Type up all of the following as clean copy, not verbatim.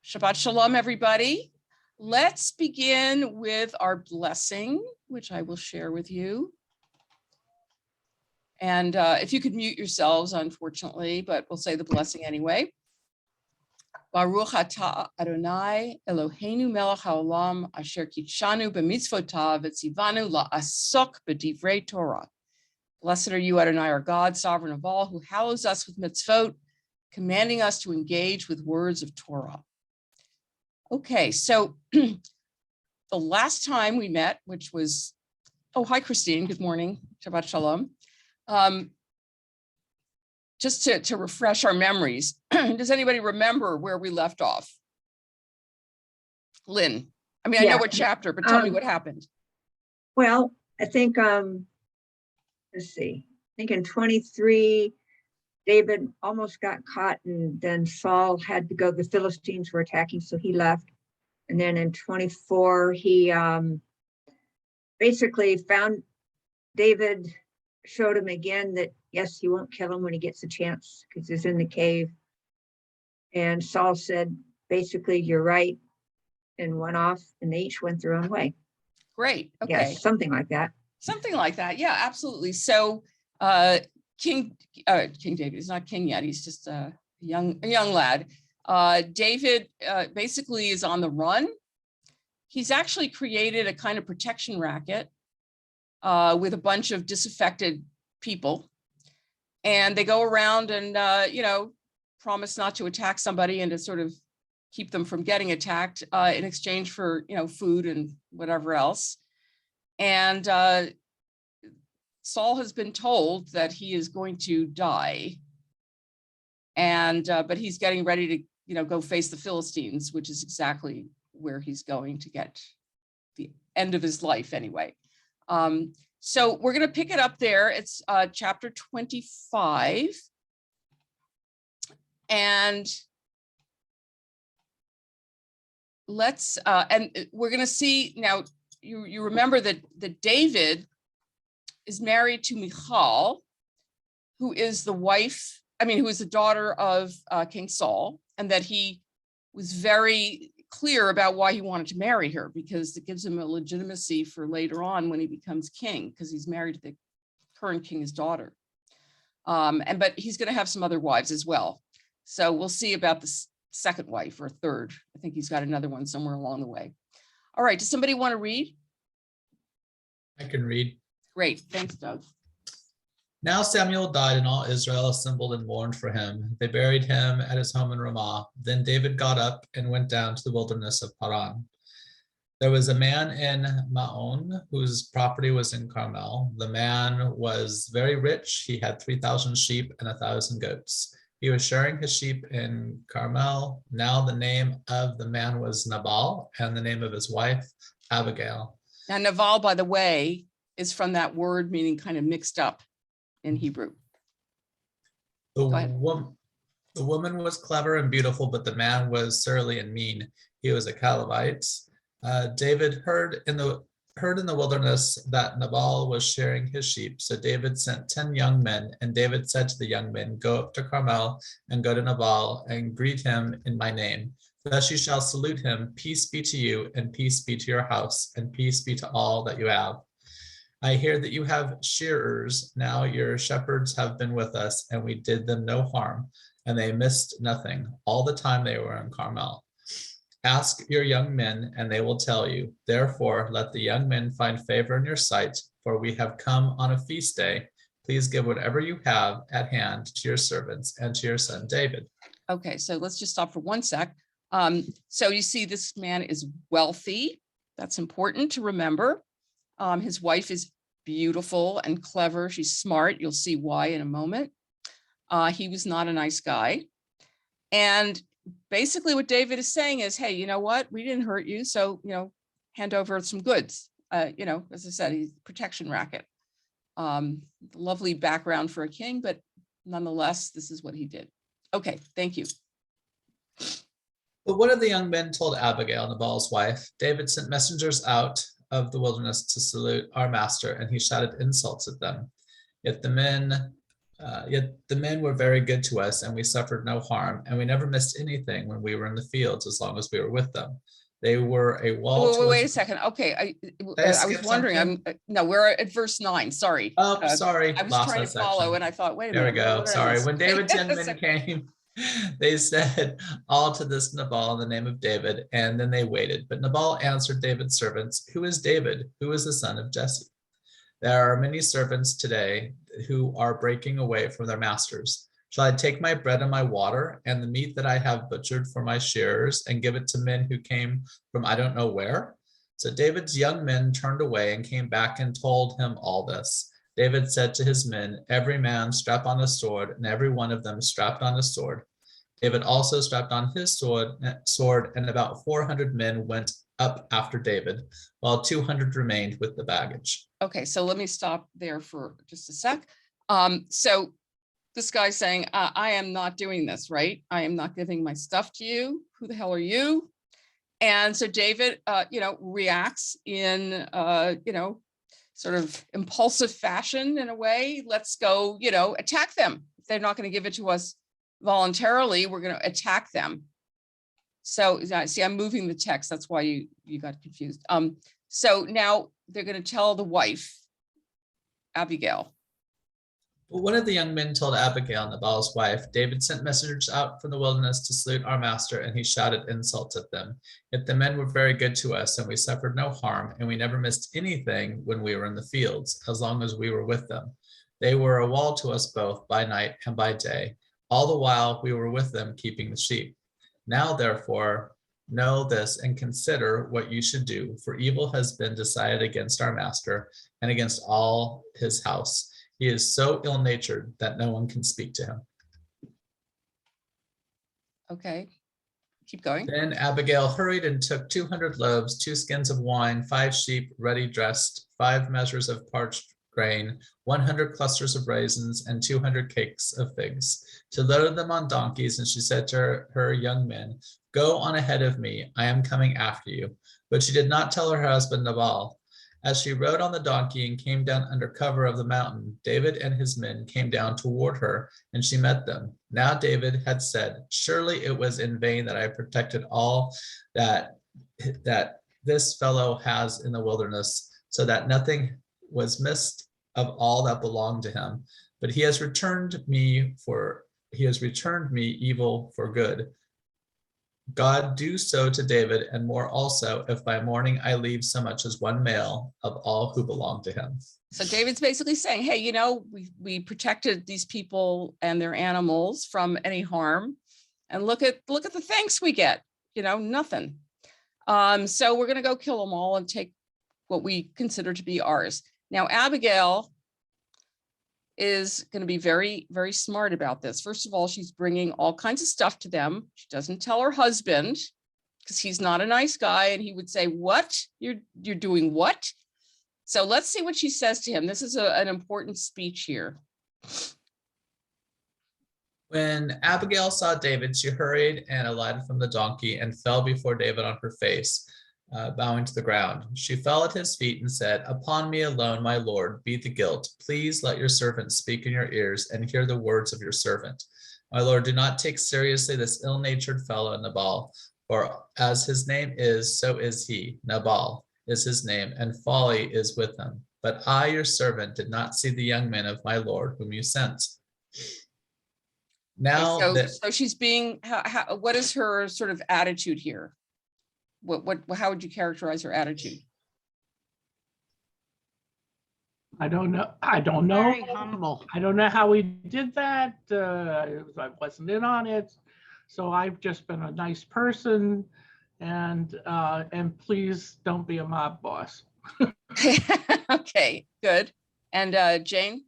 Shabbat Shalom, everybody. Let's begin with our blessing, which I will share with you. And if you could mute yourselves, unfortunately, but we'll say the blessing anyway. Baruch atah Adonai Eloheinu melech haolam asher kitshanu b'mitzvotav v'tzivanu la'asok b'divrei Torah. Blessed are you, Adonai, our God, sovereign of all, who hallows us with mitzvot, commanding us to engage with words of Torah. Okay, so the last time we met, which was, oh, hi, Christine, good morning, Shabbat Shalom. Just to refresh our memories, does anybody remember where we left off? Lynn, I mean, I know what chapter, but tell me what happened. Well, I think, let's see, I think in 23, David almost got caught, and then Saul had to go, the Philistines were attacking, so he left. And then in 24, he basically found David, showed him again that, yes, he won't kill him when he gets a chance because he's in the cave. And Saul said, basically, you're right, and went off, and they each went their own way. Great, okay. Yes, something like that. Something like that, yeah, absolutely. So King David is not king yet. He's just a young lad. David basically is on the run. He's actually created a kind of protection racket with a bunch of disaffected people, and they go around and promise not to attack somebody and to sort of keep them from getting attacked in exchange for food and whatever else. And Saul has been told that he is going to die, and but he's getting ready to go face the Philistines, which is exactly where he's going to get the end of his life anyway. So we're going to pick it up there. It's chapter 25, and let's and we're going to see now. You remember that David is married to Michal, who is the wife, who is the daughter of King Saul, and that he was very clear about why he wanted to marry her, because it gives him a legitimacy for later on when he becomes king, because he's married to the current king's daughter. But he's going to have some other wives as well. So we'll see about the second wife or third. I think he's got another one somewhere along the way. All right, does somebody want to read? I can read. Great, thanks, Doug. Now Samuel died, and all Israel assembled and mourned for him. They buried him at his home in Ramah. Then David got up and went down to the wilderness of Paran. There was a man in Maon whose property was in Carmel. The man was very rich. He had 3,000 sheep and 1,000 goats. He was sharing his sheep in Carmel. Now the name of the man was Nabal, and the name of his wife, Abigail. Now, Nabal, by the way, is from that word meaning kind of mixed up in Hebrew. The woman was clever and beautiful, but the man was surly and mean. He was a Calebite. David heard in the wilderness that Nabal was shearing his sheep. So David sent 10 young men, and David said to the young men, "Go up to Carmel and go to Nabal and greet him in my name. Thus you shall salute him. Peace be to you, and peace be to your house, and peace be to all that you have. I hear that you have shearers. Now your shepherds have been with us, and we did them no harm, and they missed nothing all the time they were in Carmel. Ask your young men, and they will tell you. Therefore, let the young men find favor in your sight, for we have come on a feast day. Please give whatever you have at hand to your servants and to your son David." Okay, so let's just stop for one sec. So you see, this man is wealthy. That's important to remember. His wife is beautiful and clever. She's smart. You'll see why in a moment. He was not a nice guy. And basically what David is saying is, hey, you know what? We didn't hurt you. So, hand over some goods. As I said, he's a protection racket. Lovely background for a king, but nonetheless, this is what he did. Okay, thank you. But one of the young men told Abigail, Nabal's wife, "David sent messengers out of the wilderness to salute our master, and he shouted insults at them. If the men Yet the men were very good to us, and we suffered no harm, and we never missed anything when we were in the fields, as long as we were with them. They were a wall to Wait a us. second. Okay, Did I I was skip wondering, something? no, we're at verse 9, sorry. Oh, sorry, I was lost trying that to follow section. and I thought, wait a There we minute, go. what did I Sorry. miss? When David's young men So- came, they said all to this Nabal in the name of David, and then they waited. But Nabal answered David's servants, "Who is David? Who is the son of Jesse?" There are many servants today who are breaking away from their masters. Shall I take my bread and my water and the meat that I have butchered for my shearers and give it to men who came from I don't know where? So David's young men turned away and came back and told him all this. David said to his men, "Every man strap on a sword," and every one of them strapped on a sword. David also strapped on his sword, and about 400 men went up after David, while 200 remained with the baggage. Okay, so let me stop there for just a sec. So this guy's saying, I am not doing this, right? I am not giving my stuff to you. Who the hell are you? And so David, reacts in, sort of impulsive fashion in a way. Let's go, attack them. If they're not going to give it to us voluntarily, we're going to attack them. So see, I'm moving the text. That's why you got confused. So now they're going to tell the wife, Abigail. Well, one of the young men told Abigail, Nabal's wife, "David sent messengers out from the wilderness to salute our master, and he shouted insults at them. Yet the men were very good to us, and we suffered no harm, and we never missed anything when we were in the fields, as long as we were with them. They were a wall to us both by night and by day. All the while we were with them, keeping the sheep. Now, therefore, know this and consider what you should do, for evil has been decided against our master and against all his house. He is so ill-natured that no one can speak to him." Okay, keep going. Then Abigail hurried and took 200 loaves, 2 skins of wine, 5 sheep ready dressed, 5 measures of parched grain, 100 clusters of raisins, and 200 cakes of figs. She loaded them on donkeys, and she said to her young men, "Go on ahead of me, I am coming after you." But she did not tell her husband Nabal. As she rode on the donkey and came down under cover of the mountain, David and his men came down toward her, and she met them. Now David had said, "Surely it was in vain that I protected all that this fellow has in the wilderness, so that nothing was missed of all that belonged to him. But he has returned me evil for good. God do so to David and more also, if by morning I leave so much as one male of all who belong to him." So David's basically saying, hey, we protected these people and their animals from any harm. And look at the thanks we get, nothing. So we're going to go kill them all and take what we consider to be ours. Now, Abigail is going to be very, very smart about this. First of all, she's bringing all kinds of stuff to them. She doesn't tell her husband because he's not a nice guy. And he would say, what? You're doing what? So let's see what she says to him. This is an important speech here. When Abigail saw David, she hurried and alighted from the donkey and fell before David on her face, bowing to the ground. She fell at his feet and said, "Upon me alone, my lord, be the guilt. Please let your servant speak in your ears and hear the words of your servant. My lord, do not take seriously this ill-natured fellow Nabal, for as his name is, so is he. Nabal is his name, and folly is with him. But I, your servant, did not see the young men of my lord whom you sent." Now Okay, that so she's being, what is her sort of attitude here? How would you characterize her attitude? I don't know. I don't know. Very humble. I don't know how we did that. I wasn't in on it. So I've just been a nice person, and please don't be a mob boss. Okay, good. And Jane?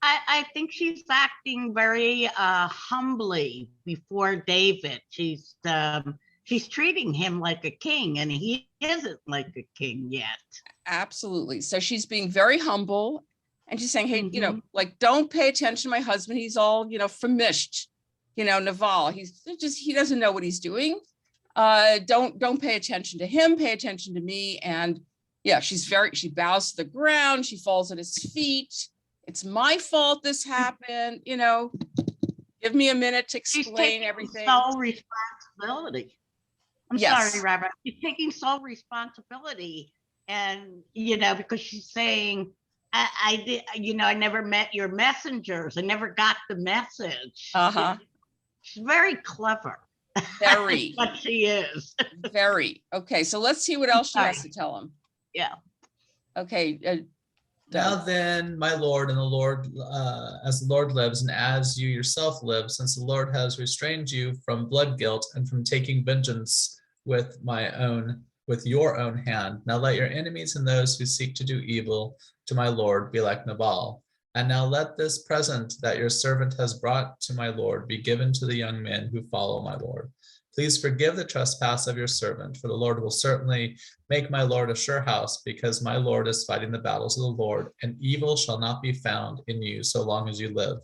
I think she's acting very humbly before David. She's treating him like a king, and he isn't like a king yet. Absolutely. So she's being very humble, and she's saying, hey, Mhm. don't pay attention to my husband. He's all, vermished, Naval. He doesn't know what he's doing. Don't pay attention to him, pay attention to me. And yeah, she bows to the ground. She falls at his feet. it's my fault this happened, you know, give me a minute to She's explain taking everything. sole responsibility. I'm Yes. sorry, Robert. She's taking sole responsibility, and because she's saying, I did, I never met your messengers. I never got the message. Uh-huh. She's very clever. Very. But she is. Very. Okay, so let's see what else she has Sorry. to tell him. Yeah. Okay. Now Doug. then, my Lord and the Lord, as the Lord lives and as you yourself live, since the Lord has restrained you from blood guilt and from taking vengeance with your own hand. Now let your enemies and those who seek to do evil to my Lord be like Nabal. And now let this present that your servant has brought to my Lord be given to the young men who follow my Lord. Please forgive the trespass of your servant, for the Lord will certainly make my Lord a sure house, because my Lord is fighting the battles of the Lord, and evil shall not be found in you so long as you live.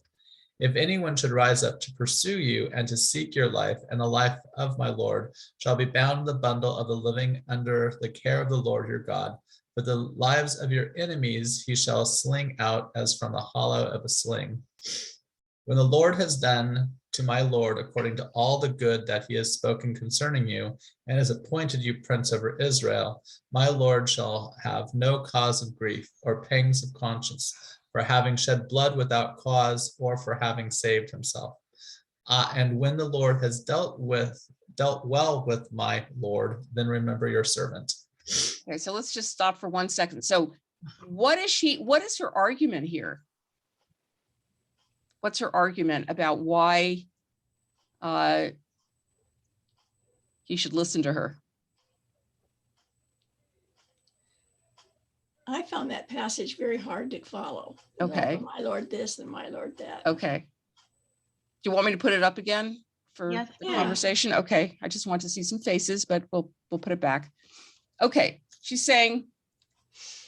If anyone should rise up to pursue you and to seek your life, and the life of my Lord shall be bound in the bundle of the living under the care of the Lord your God. But the lives of your enemies he shall sling out as from the hollow of a sling. When the Lord has done to my Lord according to all the good that he has spoken concerning you, and has appointed you prince over Israel, my Lord shall have no cause of grief or pangs of conscience for having shed blood without cause or for having saved himself. And when the Lord has dealt well with my Lord, then remember your servant. Okay, so let's just stop for 1 second. So what is her argument here? What's her argument about why he should listen to her? I found that passage very hard to follow. Okay. My Lord this and my Lord that. Okay. Do you want me to put it up again for Yes, the yeah. conversation? Okay, I just want to see some faces, but we'll put it back. Okay, she's saying,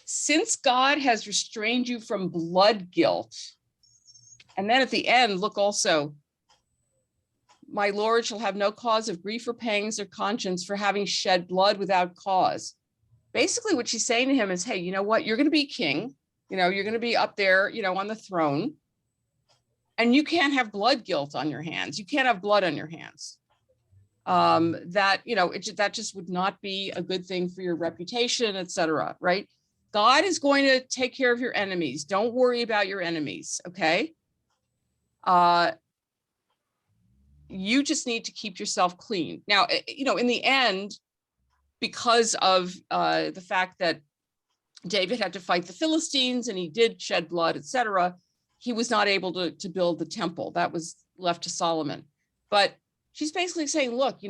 since God has restrained you from blood guilt, and then at the end, look also, my Lord shall have no cause of grief or pangs or conscience for having shed blood without cause. Basically, what she's saying to him is, hey, you know what? You're going to be king. You're going to be up there, on the throne. And you can't have blood guilt on your hands. You can't have blood on your hands. That just would not be a good thing for your reputation, etc. Right? God is going to take care of your enemies. Don't worry about your enemies. Okay. You just need to keep yourself clean. Now, in the end, because of the fact that David had to fight the Philistines and he did shed blood, etc., he was not able to build the temple. That was left to Solomon. But she's basically saying, look,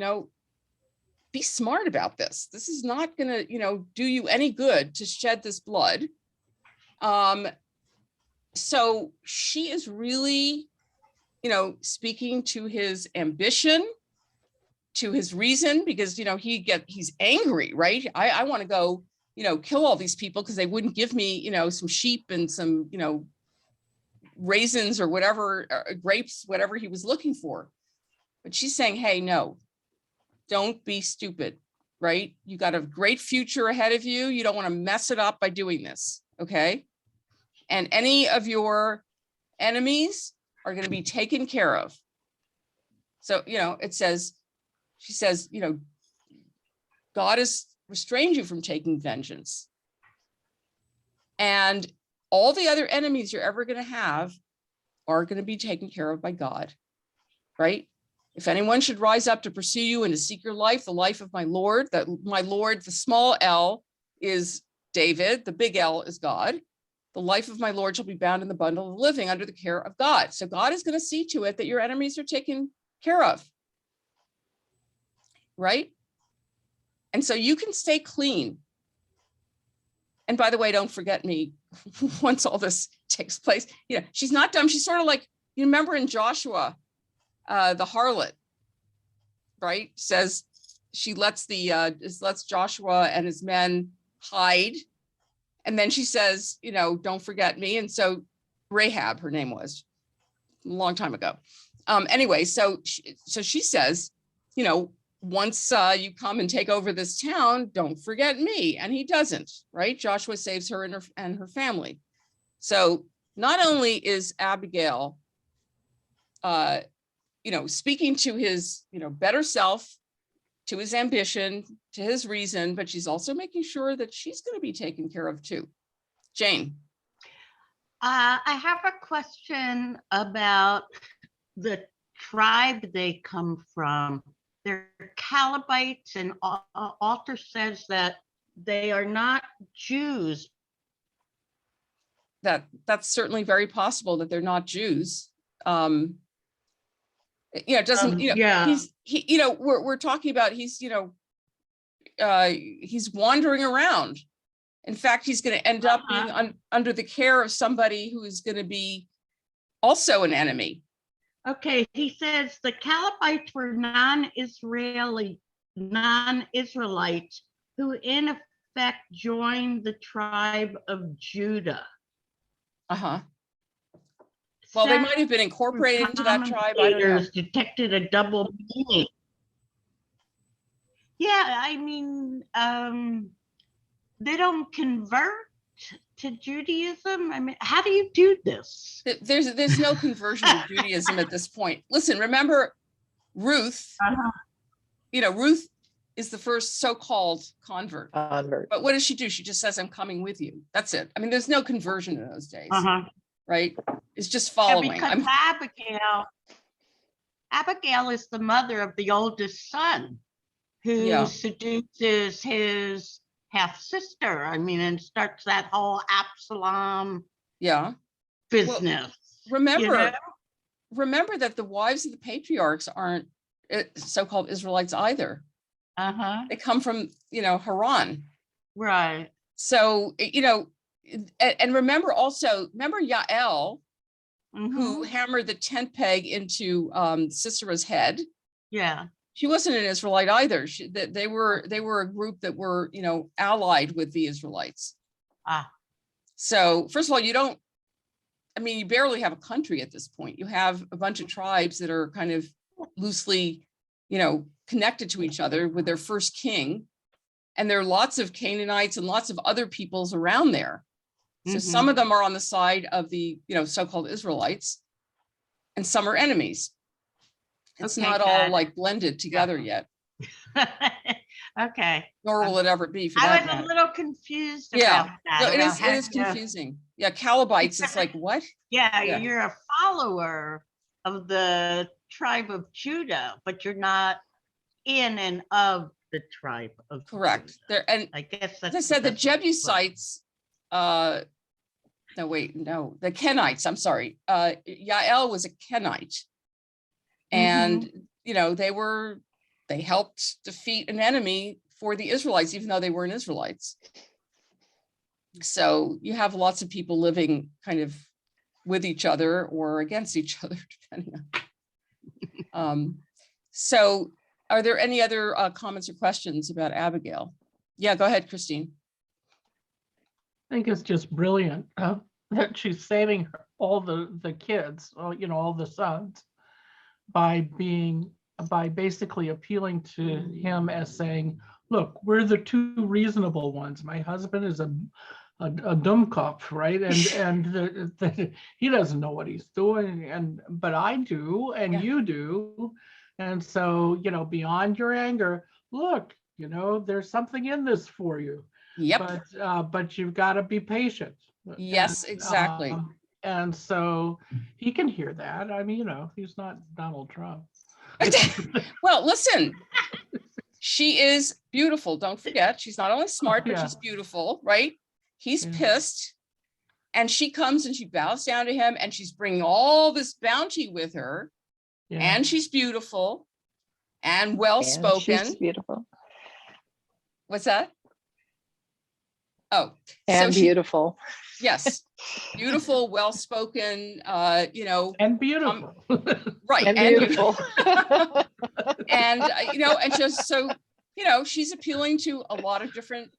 be smart about this. This is not going to, do you any good to shed this blood. So she is really, speaking to his ambition, to his reason, because, he's angry, right? I want to go, kill all these people because they wouldn't give me, some sheep and some, raisins or whatever, grapes, whatever he was looking for. But she's saying, hey, no, don't be stupid, right? You got a great future ahead of you. You don't want to mess it up by doing this, okay? And any of your enemies are going to be taken care of. So, she says, God has restrained you from taking vengeance. And all the other enemies you're ever going to have are going to be taken care of by God, right? If anyone should rise up to pursue you and to seek your life, the life of my Lord, that my Lord, the small L is David, the big L is God. The life of my Lord shall be bound in the bundle of living under the care of God. So God is going to see to it that your enemies are taken care of, right? And so you can stay clean. And by the way, don't forget me once all this takes place. She's not dumb. She's sort of like, you remember in Joshua, the harlot, right? Says she lets Joshua and his men hide. And then she says, don't forget me. And so Rahab, her name was, a long time ago. Anyway, so she says, once you come and take over this town, don't forget me. And he doesn't, right? Joshua saves her and her family. So, not only is Abigail, speaking to his, better self, to his ambition, to his reason, but she's also making sure that she's going to be taken care of too. Jane. I have a question about the tribe they come from. They're Calabites, and author says that they are not Jews. That's certainly very possible that they're not Jews. It doesn't, yeah. we're talking about he's wandering around. In fact, he's going to end up being under the care of somebody who is going to be also an enemy. Okay, he says the Calabites were non-Israelites who in effect joined the tribe of Judah. Uh-huh. Well, they might have been incorporated into that tribe. I don't know. Detected a double meaning. Yeah, I mean, they don't convert to Judaism. I mean, how do you do this? There's no conversion to Judaism at this point. Listen, remember Ruth, Ruth is the first so-called convert. But what does she do? She just says, I'm coming with you. That's it. I mean, there's no conversion in those days, right? It's just following. Yeah, because Abigail is the mother of the oldest son who seduces his half sister. I mean, and starts that whole Absalom business. Well, remember that the wives of the patriarchs aren't so-called Israelites either. They come from, Haran. Right. So, and remember Yael, who hammered the tent peg into Sisera's head. Yeah. She wasn't an Israelite either. They were a group that were, allied with the Israelites. So first of all, you barely have a country at this point. You have a bunch of tribes that are kind of loosely, connected to each other with their first king. And there are lots of Canaanites and lots of other peoples around there. So some of them are on the side of the, so-called Israelites, and some are enemies. It's not all like blended together yet. Okay. Nor will it ever be. I was a little confused about that. No, it is confusing. Yeah, Calabites, it's like, what? Yeah, you're a follower of the tribe of Judah, but you're not in and of the tribe of Correct. Judah. And I guess as I said, the Jebusites, the Kenites, I'm sorry. Yael was a Kenite. And, they helped defeat an enemy for the Israelites, even though they weren't Israelites. So you have lots of people living kind of with each other or against each other, depending on. So are there any other comments or questions about Abigail? Yeah, go ahead, Christine. I think it's just brilliant that she's saving all the kids, all the sons, by basically appealing to him as saying, look, we're the two reasonable ones. My husband is a Dummkopf, right? And he doesn't know what he's doing, but I do, and you do. And so, beyond your anger, look, there's something in this for you. Yep. But you've got to be patient. Yes, exactly. And so he can hear that. I mean, he's not Donald Trump. Well, listen, she is beautiful. Don't forget, she's not only smart, but she's beautiful, right? He's pissed. And she comes and she bows down to him, and she's bringing all this bounty with her. Yeah. And she's beautiful and well-spoken. She's beautiful. What's that? Oh, and so beautiful. Yes, beautiful, well-spoken, and beautiful. Right. And beautiful. And, and just so, she's appealing to a lot of different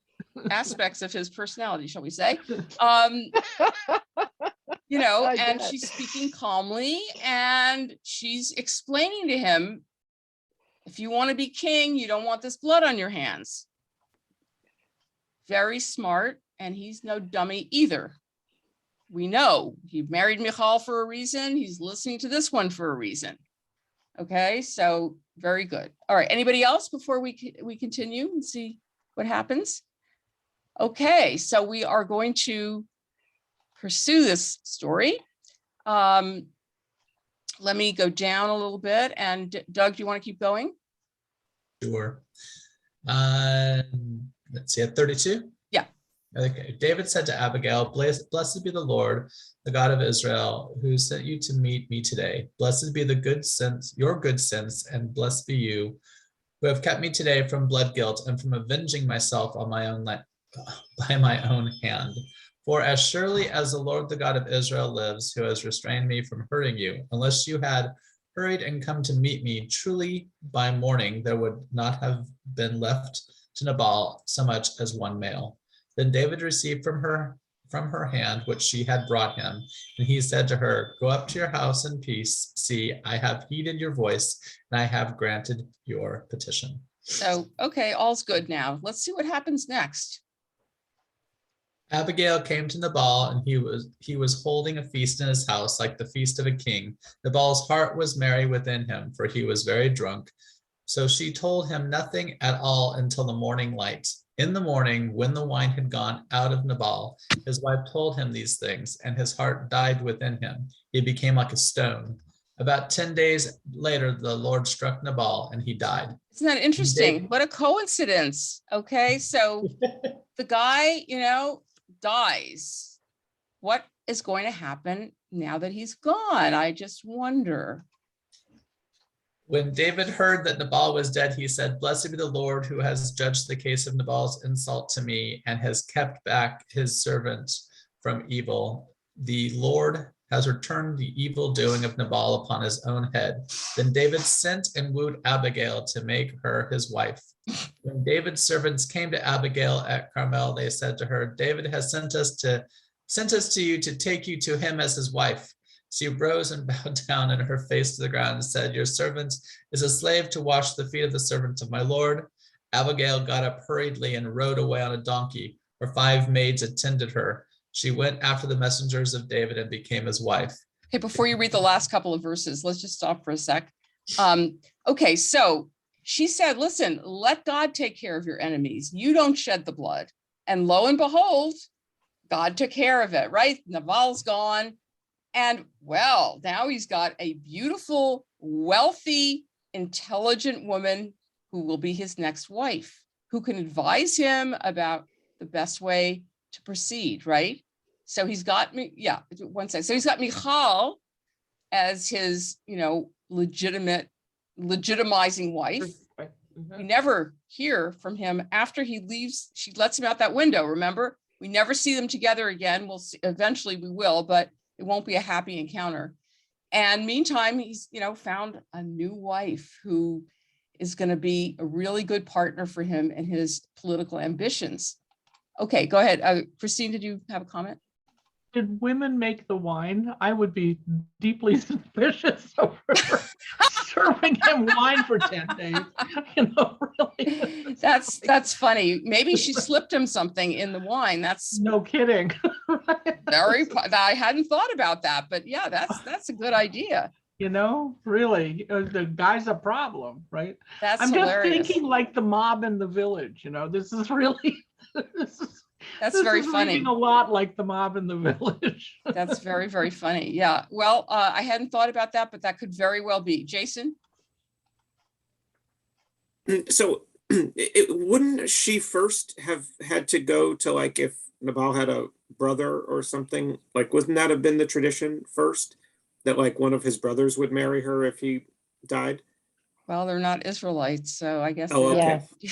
aspects of his personality, shall we say. And she's speaking calmly, and she's explaining to him, if you want to be king, you don't want this blood on your hands. Very smart, and he's no dummy either. we know he married Michal for a reason. He's listening to this one for a reason. Okay, so very good. All right, anybody else before we continue and see what happens? Okay, so we are going to pursue this story. Let me go down a little bit. And Doug, do you want to keep going? Sure. Let's see, at 32? Yeah. Okay. David said to Abigail, Blessed be the Lord, the God of Israel, who sent you to meet me today. Blessed be the good sense, your good sense, and blessed be you, who have kept me today from blood guilt and from avenging myself on my own by my own hand. For as surely as the Lord, the God of Israel lives, who has restrained me from hurting you, unless you had hurried and come to meet me, truly by morning there would not have been left to Nabal so much as one male. Then David received from her hand what she had brought him, and he said to her, Go up to your house in peace. See, I have heeded your voice, and I have granted your petition. So, okay, all's good now. Let's see what happens next. Abigail came to Nabal, and he was holding a feast in his house, like the feast of a king. Nabal's heart was merry within him, for he was very drunk. So she told him nothing at all until the morning light. In the morning, when the wine had gone out of Nabal, his wife told him these things, and his heart died within him. He became like a stone. About 10 days later, the Lord struck Nabal, and he died. Isn't that interesting? What a coincidence. Okay, so the guy, dies. What is going to happen now that he's gone? I just wonder. When David heard that Nabal was dead, he said, Blessed be the Lord who has judged the case of Nabal's insult to me and has kept back his servant from evil. The Lord has returned the evil doing of Nabal upon his own head. Then David sent and wooed Abigail to make her his wife. When David's servants came to Abigail at Carmel, they said to her, David has sent us to you to take you to him as his wife. She rose and bowed down and her face to the ground and said, Your servant is a slave to wash the feet of the servant of my Lord. Abigail got up hurriedly and rode away on a donkey. Her 5 maids attended her. She went after the messengers of David and became his wife. Okay, before you read the last couple of verses, let's just stop for a sec. Okay, so she said, listen, let God take care of your enemies. You don't shed the blood. And lo and behold, God took care of it, right? Nabal's gone. And well, now he's got a beautiful, wealthy, intelligent woman who will be his next wife, who can advise him about the best way to proceed, right? So he's got me, yeah, one second. So he's got Michal as his, legitimizing wife. We never hear from him after he leaves. She lets him out that window, remember? We never see them together again. We'll see, eventually we will, but it won't be a happy encounter. And meantime, he's, found a new wife who is going to be a really good partner for him in his political ambitions. Okay, go ahead. Christine, did you have a comment? Did women make the wine? I would be deeply suspicious of her serving him wine for 10 days. Really. That's funny. Maybe she slipped him something in the wine. That's no kidding. I hadn't thought about that, but yeah, that's a good idea. Really, the guy's a problem, right? I'm hilarious. Just thinking like the mob in the village. This is really. That's very funny. A lot like the mob in the village. That's very, very funny. Yeah. Well, I hadn't thought about that, but that could very well be. Jason? So wouldn't she first have had to go to, like, if Nabal had a brother or something, like, wouldn't that have been the tradition first, that like one of his brothers would marry her if he died? Well, they're not Israelites, so I guess. Oh, okay. Yeah.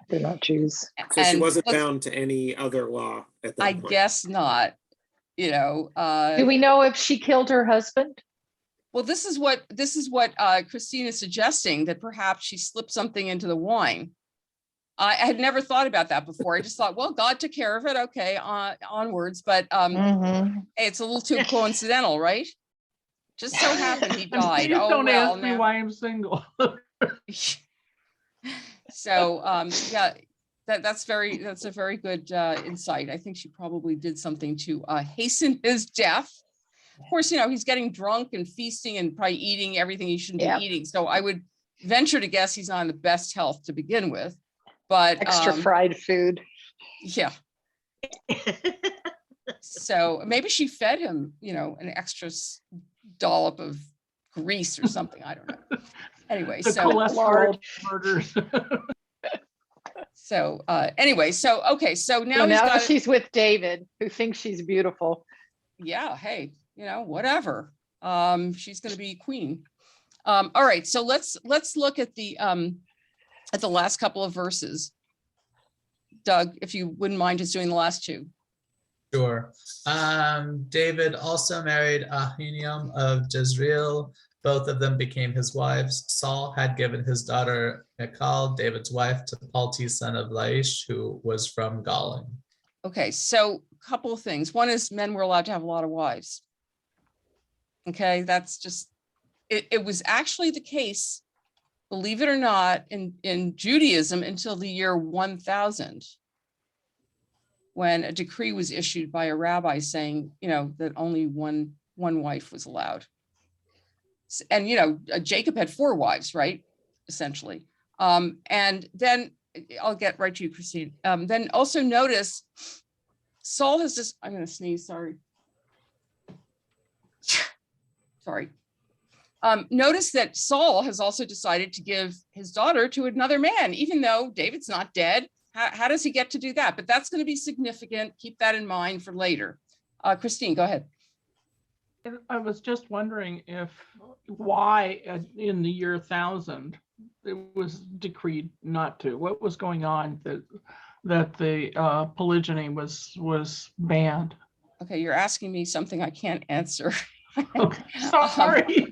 They're not Jews. So she wasn't bound to any other law at that point. I guess not. Do we know if she killed her husband? Well, this is what Christine is suggesting, that perhaps she slipped something into the wine. I had never thought about that before. I just thought, well, God took care of it. Okay, onwards. But hey, it's a little too coincidental, right? Just so happened he died. Please don't ask me why I'm single. So yeah, That's a very good insight. I think she probably did something to hasten his death. Of course, he's getting drunk and feasting and probably eating everything he shouldn't Yep. be eating. So I would venture to guess he's not in the best health to begin with. But Extra fried food. yeah. So maybe she fed him, an extra dollop of grease or something. I don't know. Anyway, The so cholesterol murders. so anyway, so okay, so now So he's now got she's with David, who thinks she's beautiful. yeah, hey, whatever. She's gonna be queen. All right, so let's look at the last couple of verses. Doug, if you wouldn't mind just doing the last two. Sure. David also married Ahinoam of Jezreel. Both of them became his wives. Saul had given his daughter Michal, David's wife, to Palti, son of Laish, who was from Galim. Okay, so a couple of things. One is men were allowed to have a lot of wives. Okay, that's just, it was actually the case, believe it or not, in Judaism until the year 1000, when a decree was issued by a rabbi saying, that only one wife was allowed. And, Jacob had 4 wives, right? Essentially. And then I'll get right to you, Christine. Then also notice Saul has this, I'm going to sneeze, sorry. Sorry. Notice that Saul has also decided to give his daughter to another man, even though David's not dead. How does he get to do that? But that's going to be significant. Keep that in mind for later. Christine, go ahead. I was just wondering why in the year 1000 it was decreed not to. What was going on that the polygyny was banned? Okay, you're asking me something I can't answer. Okay, sorry.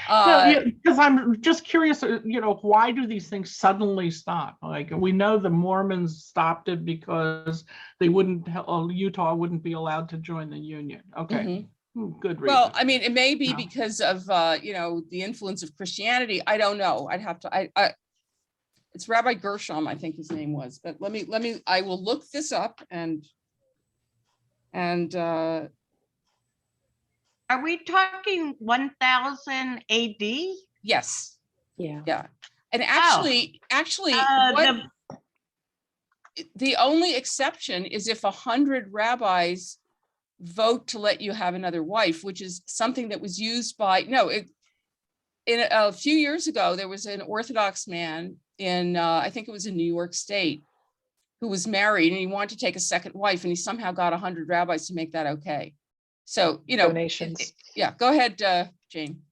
Because I'm just curious, why do these things suddenly stop? Like, we know the Mormons stopped it because they Utah wouldn't be allowed to join the Union. Okay. Good reason. Well, I mean, it may be No. because of the influence of Christianity. I don't know. I'd have to. It's Rabbi Gershom, I think his name was. But I will look this up and. Are we talking 1000 AD? Yes. Yeah. Yeah. And actually, the only exception is if 100 rabbis vote to let you have another wife, which is something that was used by, in a few years ago, there was an Orthodox man in, I think it was in New York State, who was married and he wanted to take a second wife, and he somehow got 100 rabbis to make that okay. So, Donations. Yeah, go ahead, Jane.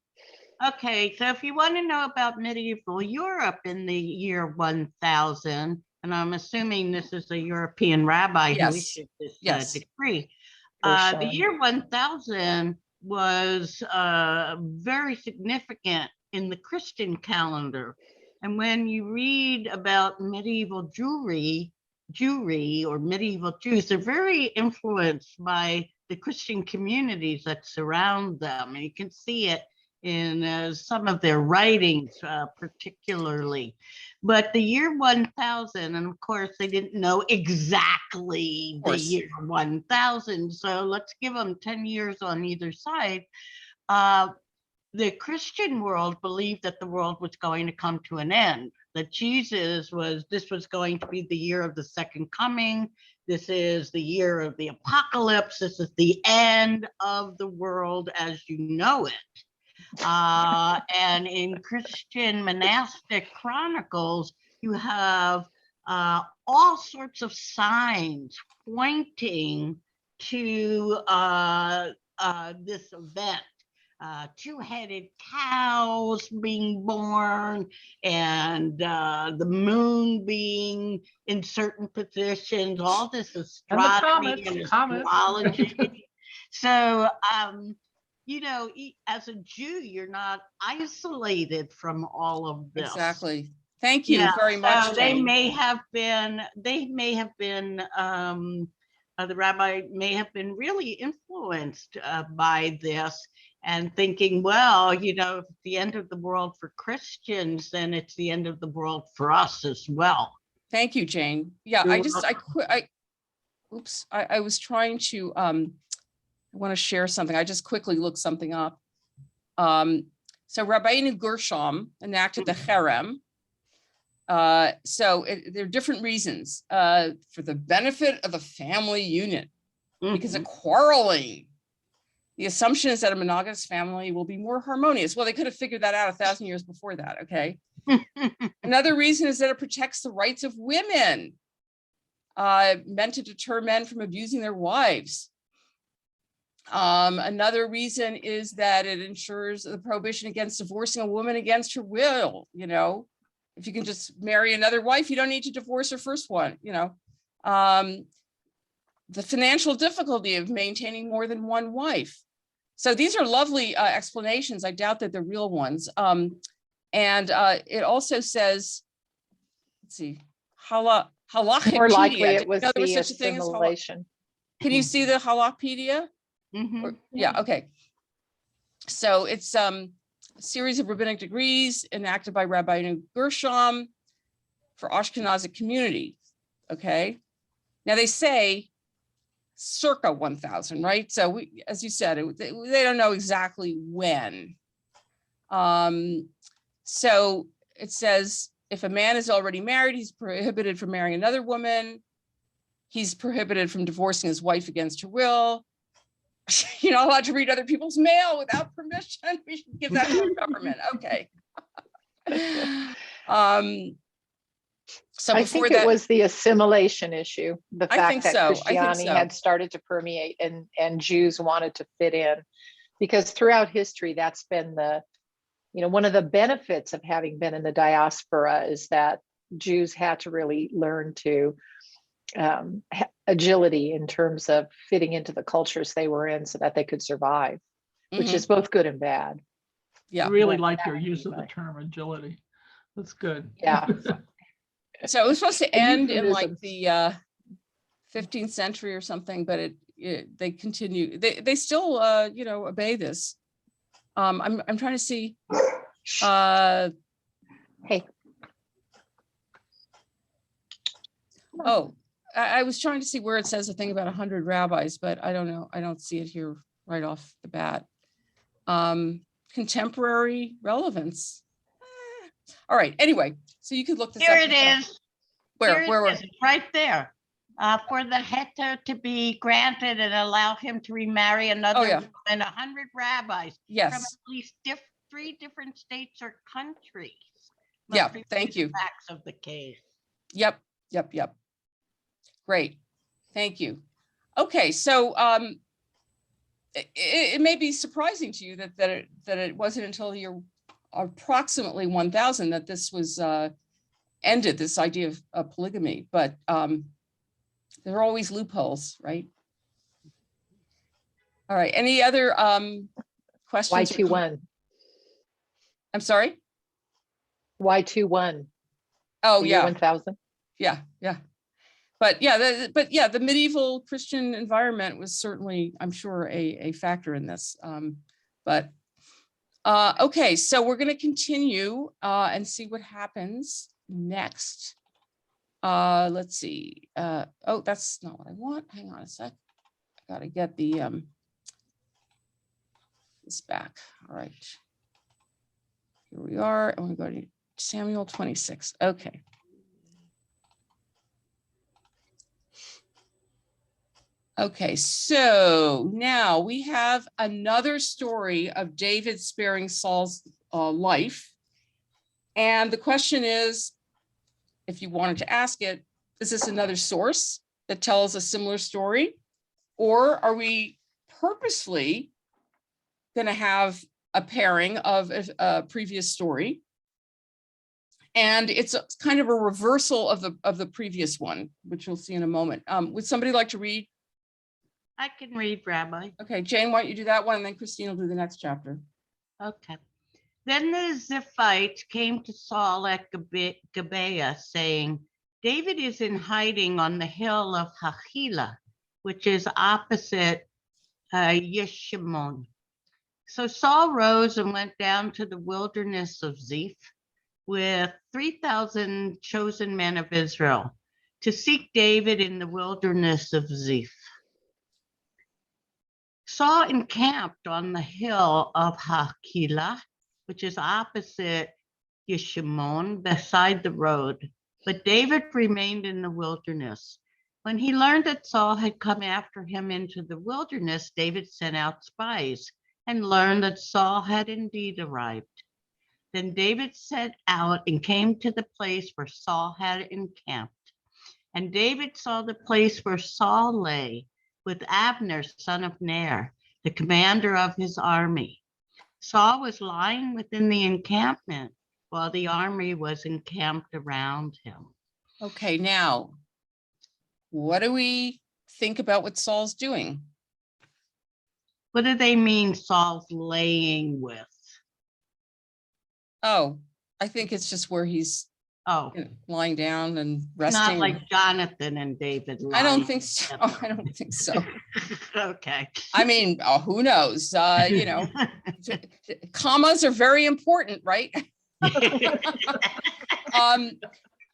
Okay, so if you want to know about medieval Europe in the year 1000, and I'm assuming this is a European rabbi who issued this decree. The year 1000 was very significant in the Christian calendar. And when you read about medieval Jewry or medieval Jews, they're very influenced by the Christian communities that surround them. And you can see it in some of their writings, particularly. But the year 1000, and of course, they didn't know exactly the year 1000. So let's give them 10 years on either side. The Christian world believed that the world was going to come to an end, that this was going to be the year of the second coming. This is the year of the apocalypse. This is the end of the world as you know it. And in Christian monastic chronicles, you have all sorts of signs pointing to this event. 2-headed cows being born, and the moon being in certain positions, all this astronomy and astrology. So, as a Jew, you're not isolated from all of this. Exactly. Thank you very much. So they may have been, the rabbi may have been really influenced by this and thinking, well, if it's the end of the world for Christians, then it's the end of the world for us as well. Thank you, Jane. Yeah, You're oops, I was trying to, I want to share something. I just quickly looked something up. So Rabbeinu Gershom enacted the cherem. There are different reasons for the benefit of the family unit, because of quarreling. The assumption is that a monogamous family will be more harmonious. Well, they could have figured that out 1,000 years before that, okay? Another reason is that it protects the rights of women, meant to deter men from abusing their wives. Another reason is that it ensures the prohibition against divorcing a woman against her will. You know, if you can just marry another wife, you don't need to divorce her first one, you know. The financial difficulty of maintaining more than one wife. So these are lovely explanations. I doubt that they're real ones. It also says, let's see, halachipedia. More likely Did it was you know there the such a thing as assimilation. Can you see the halachipedia? Yeah, okay. So it's a series of rabbinic degrees enacted by Rabbeinu Gershom for Ashkenazic community. Okay. Now they say circa 1,000, right? So we, as you said, they don't know exactly when. So it says if a man is already married, he's prohibited from marrying another woman. He's prohibited from divorcing his wife against her will. You're not allowed to read other people's mail without permission. We should give that to the government. Okay. So I before think that, it was the assimilation issue, the I think fact that so. I think Christianity so. had started to permeate and Jews wanted to fit in, because throughout history, that's been the, you know, one of the benefits of having been in the diaspora is that Jews had to really learn to agility in terms of fitting into the cultures they were in so that they could survive, which is both good and bad. Yeah. I really like your use of the term agility. That's good. Yeah. So it was supposed to end in like Euphemisms. the 15th century or something, but they continue. They still you know, obey this. I'm trying to see. Hey. Oh, I was trying to see where it says a thing about 100 rabbis, but I don't know. I don't see it here right off the bat. Contemporary relevance. All right. Anyway, so you could look this Here up. it is. Where? Here it is, right there. For the heter to be granted and allow him to remarry another woman, 100 rabbis from at least 3 different states or countries. Yeah, thank you. Facts of the case. Yep. Great. Thank you. Okay, so it may be surprising to you that it wasn't until the year approximately 1000 that this was ended, this idea of polygamy, but there are always loopholes, right? All right, any other questions? Y21. I'm sorry? Y21. Oh, yeah. 1000. Yeah. But yeah, the medieval Christian environment was certainly, I'm sure, a factor in this. Okay, so we're going to continue and see what happens next. Let's see. Oh, that's not what I want. Hang on a sec. I got to get the this back. All right. Here we are. I'm going to go to Samuel 26. Okay. Okay, so now we have another story of David sparing Saul's life. And the question is, if you wanted to ask it, is this another source that tells a similar story? Or are we purposefully going to have a pairing of a previous story? And it's kind of a reversal of the previous one, which we'll see in a moment. Would somebody like to read? I can read, Rabbi. Okay, Jane, why don't you do that one, and then Christine will do the next chapter. Okay. Then the Ziphites came to Saul at Gibeah, saying, David is in hiding on the hill of Hachilah, which is opposite Yeshimon. So Saul rose and went down to the wilderness of Ziph. with 3,000 chosen men of Israel to seek David in the wilderness of Ziph. Saul encamped on the hill of Hakilah, which is opposite Yeshimon, beside the road. But David remained in the wilderness. When he learned that Saul had come after him into the wilderness, David sent out spies and learned that Saul had indeed arrived. Then David set out and came to the place where Saul had encamped. And David saw the place where Saul lay with Abner, son of Ner, the commander of his army. Saul was lying within the encampment while the army was encamped around him. Okay, now, what do we think about what Saul's doing? What do they mean Saul's laying with? Oh, I think it's just where he's Oh, lying down and not resting. like Jonathan and David. I don't lying think so. together. I don't think so. Okay. I mean, who knows? You know, commas are very important, right?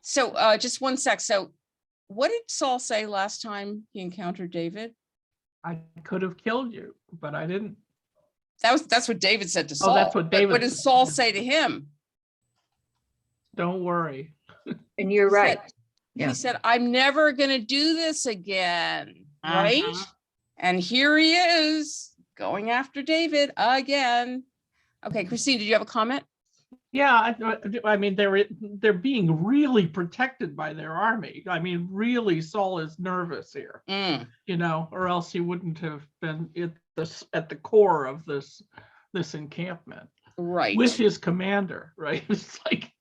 So just one sec. So what did Saul say last time he encountered David? I could have killed you, but I didn't. That's what David said to Saul. that's what But David what did said. Saul say to him? Don't worry. And you're He right. said- Yeah. He said, I'm never going to do this again. Right? Uh-huh. And here he is going after David again. Okay, Christine, did you have a comment? Yeah, I mean, they're being really protected by their army. I mean, really, Saul is nervous here, you know, or else he wouldn't have been at the core of this encampment Right. with his commander, right? It's like,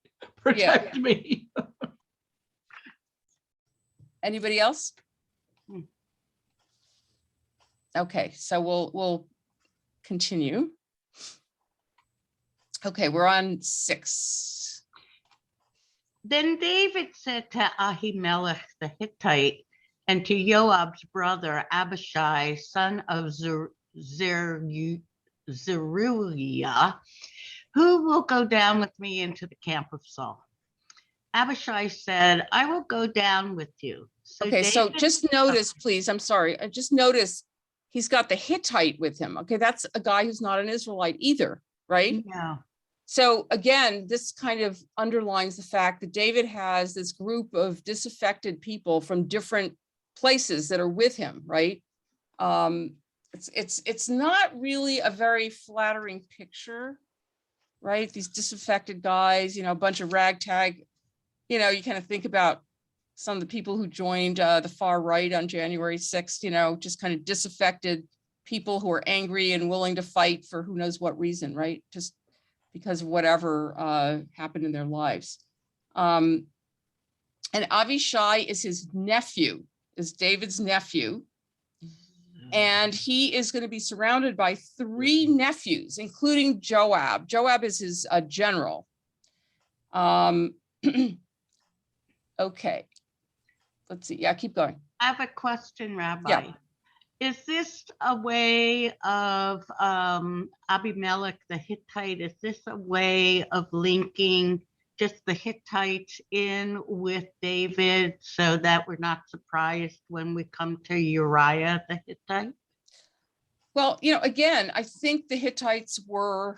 protect me. Anybody else? Hmm. Okay, so we'll continue. Okay, we're on 6. Then David said to Ahimelech the Hittite and to Joab's brother Abishai, son of Zeruiah, who will go down with me into the camp of Saul? Abishai said, I will go down with you. Okay, so David- just notice, please, I'm sorry, I just noticed he's got the Hittite with him. Okay, that's a guy who's not an Israelite either, right? Yeah. So again, this kind of underlines the fact that David has this group of disaffected people from different places that are with him, right? It's not really a very flattering picture, right? These disaffected guys, you know, a bunch of ragtag, you know, you kind of think about some of the people who joined the far right on January 6th, you know, just kind of disaffected people who are angry and willing to fight for who knows what reason, right? Just because of whatever happened in their lives. And Avishai is his nephew, is David's nephew. And he is going to be surrounded by 3 nephews, including Joab. Joab is his general. Okay, let's see. Yeah, keep going. I have a question, Rabbi. Yeah. Is this a way of Abimelech the Hittite? Is this a way of linking just the Hittites in with David so that we're not surprised when we come to Uriah the Hittite? Well, you know, again, I think the Hittites were,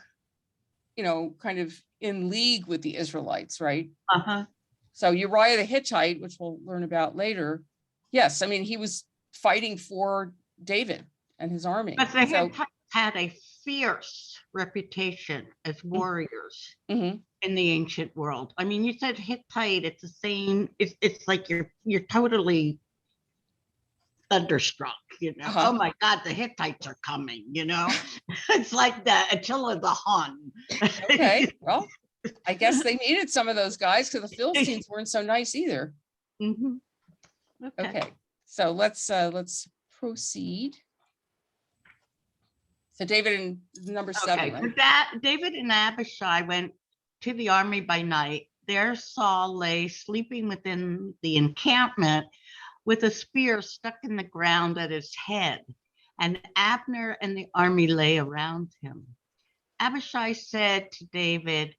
you know, kind of in league with the Israelites, right? Uh-huh. So Uriah the Hittite, which we'll learn about later, yes, I mean, he was fighting for David and his army. But the So, Hittites had a fierce reputation as warriors mhm. in the ancient world. I mean, you said Hittite, it's the same, it's like you're totally thunderstruck, you know. Uh-huh. Oh my God, the Hittites are coming, you know. It's like the Attila the Hun. Okay, well, I guess they needed some of those guys because the Philistines weren't so nice either. Mhm. Okay, so let's proceed. So David in number 7, Okay, right? with that, David and Abishai went to the army by night. There Saul lay sleeping within the encampment with a spear stuck in the ground at his head, and Abner and the army lay around him. Abishai said to David,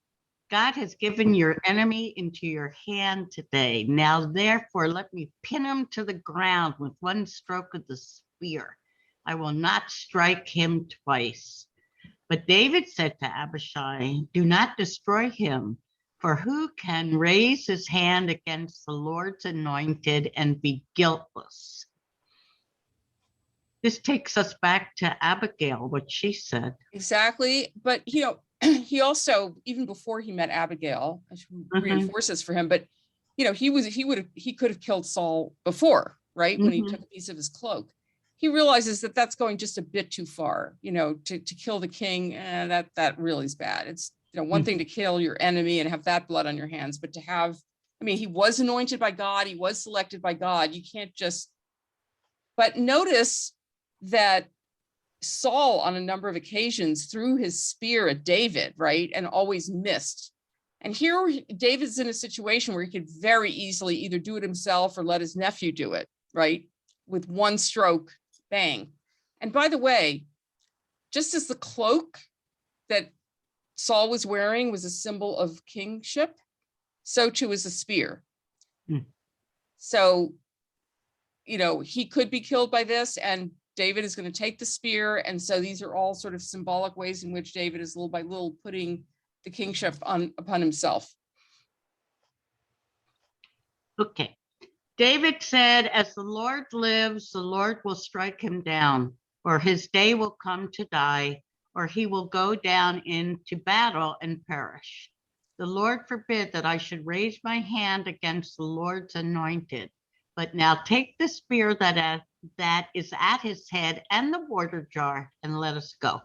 God has given your enemy into your hand today. Now, therefore, let me pin him to the ground with one stroke of the spear. I will not strike him twice. But David said to Abishai, do not destroy him, for who can raise his hand against the Lord's anointed and be guiltless? This takes us back to Abigail, what she said. Exactly. But, he also, even before he met Abigail, I should reinforce this for him, but, he could have killed Saul before, right? When he took a piece of his cloak. He realizes that that's going just a bit too far, to kill the king. That really is bad. It's, one thing to kill your enemy and have that blood on your hands, but to have, he was anointed by God. He was selected by God. You can't just, but notice that Saul on a number of occasions threw his spear at David, right? And always missed. And here David's in a situation where he could very easily either do it himself or let his nephew do it, right? With one stroke, bang. And by the way, just as the cloak that Saul was wearing was a symbol of kingship, so too is a spear. So, he could be killed by this, and David is going to take the spear. And so these are all sort of symbolic ways in which David is little by little putting the kingship upon himself. Okay. David said, as the Lord lives, the Lord will strike him down, or his day will come to die, or he will go down into battle and perish. The Lord forbid that I should raise my hand against the Lord's anointed. But now take the spear that is at his head and the water jar, and let us go.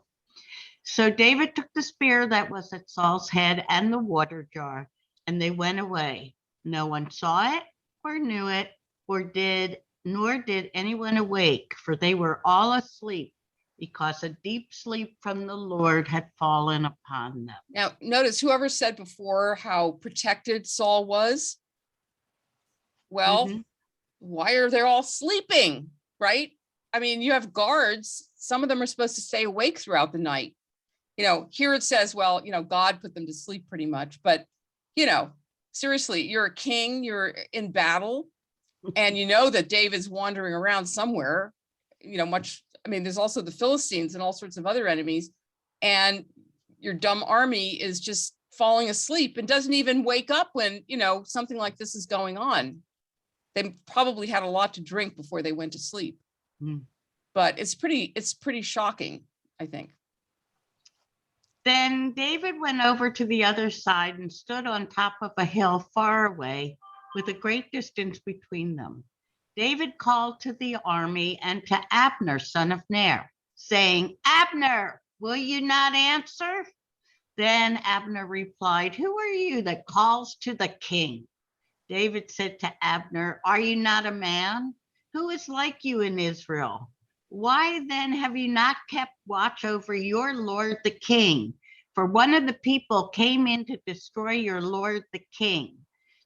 So David took the spear that was at Saul's head and the water jar, and they went away. No one saw it or knew it, nor did anyone awake, for they were all asleep, because a deep sleep from the Lord had fallen upon them. Now, notice whoever said before how protected Saul was. Well, why are they all sleeping, right? You have guards. Some of them are supposed to stay awake throughout the night. Here it says, well, God put them to sleep pretty much. But, seriously, you're a king, you're in battle, and that David's wandering around somewhere, there's also the Philistines and all sorts of other enemies. And your dumb army is just falling asleep and doesn't even wake up when, something like this is going on. They probably had a lot to drink before they went to sleep. But it's pretty shocking, I think. Then David went over to the other side and stood on top of a hill far away, with a great distance between them. David called to the army and to Abner, son of Ner, saying, Abner, will you not answer? Then Abner replied, who are you that calls to the king? David said to Abner, are you not a man? Who is like you in Israel? Why then have you not kept watch over your lord the king? For one of the people came in to destroy your lord the king.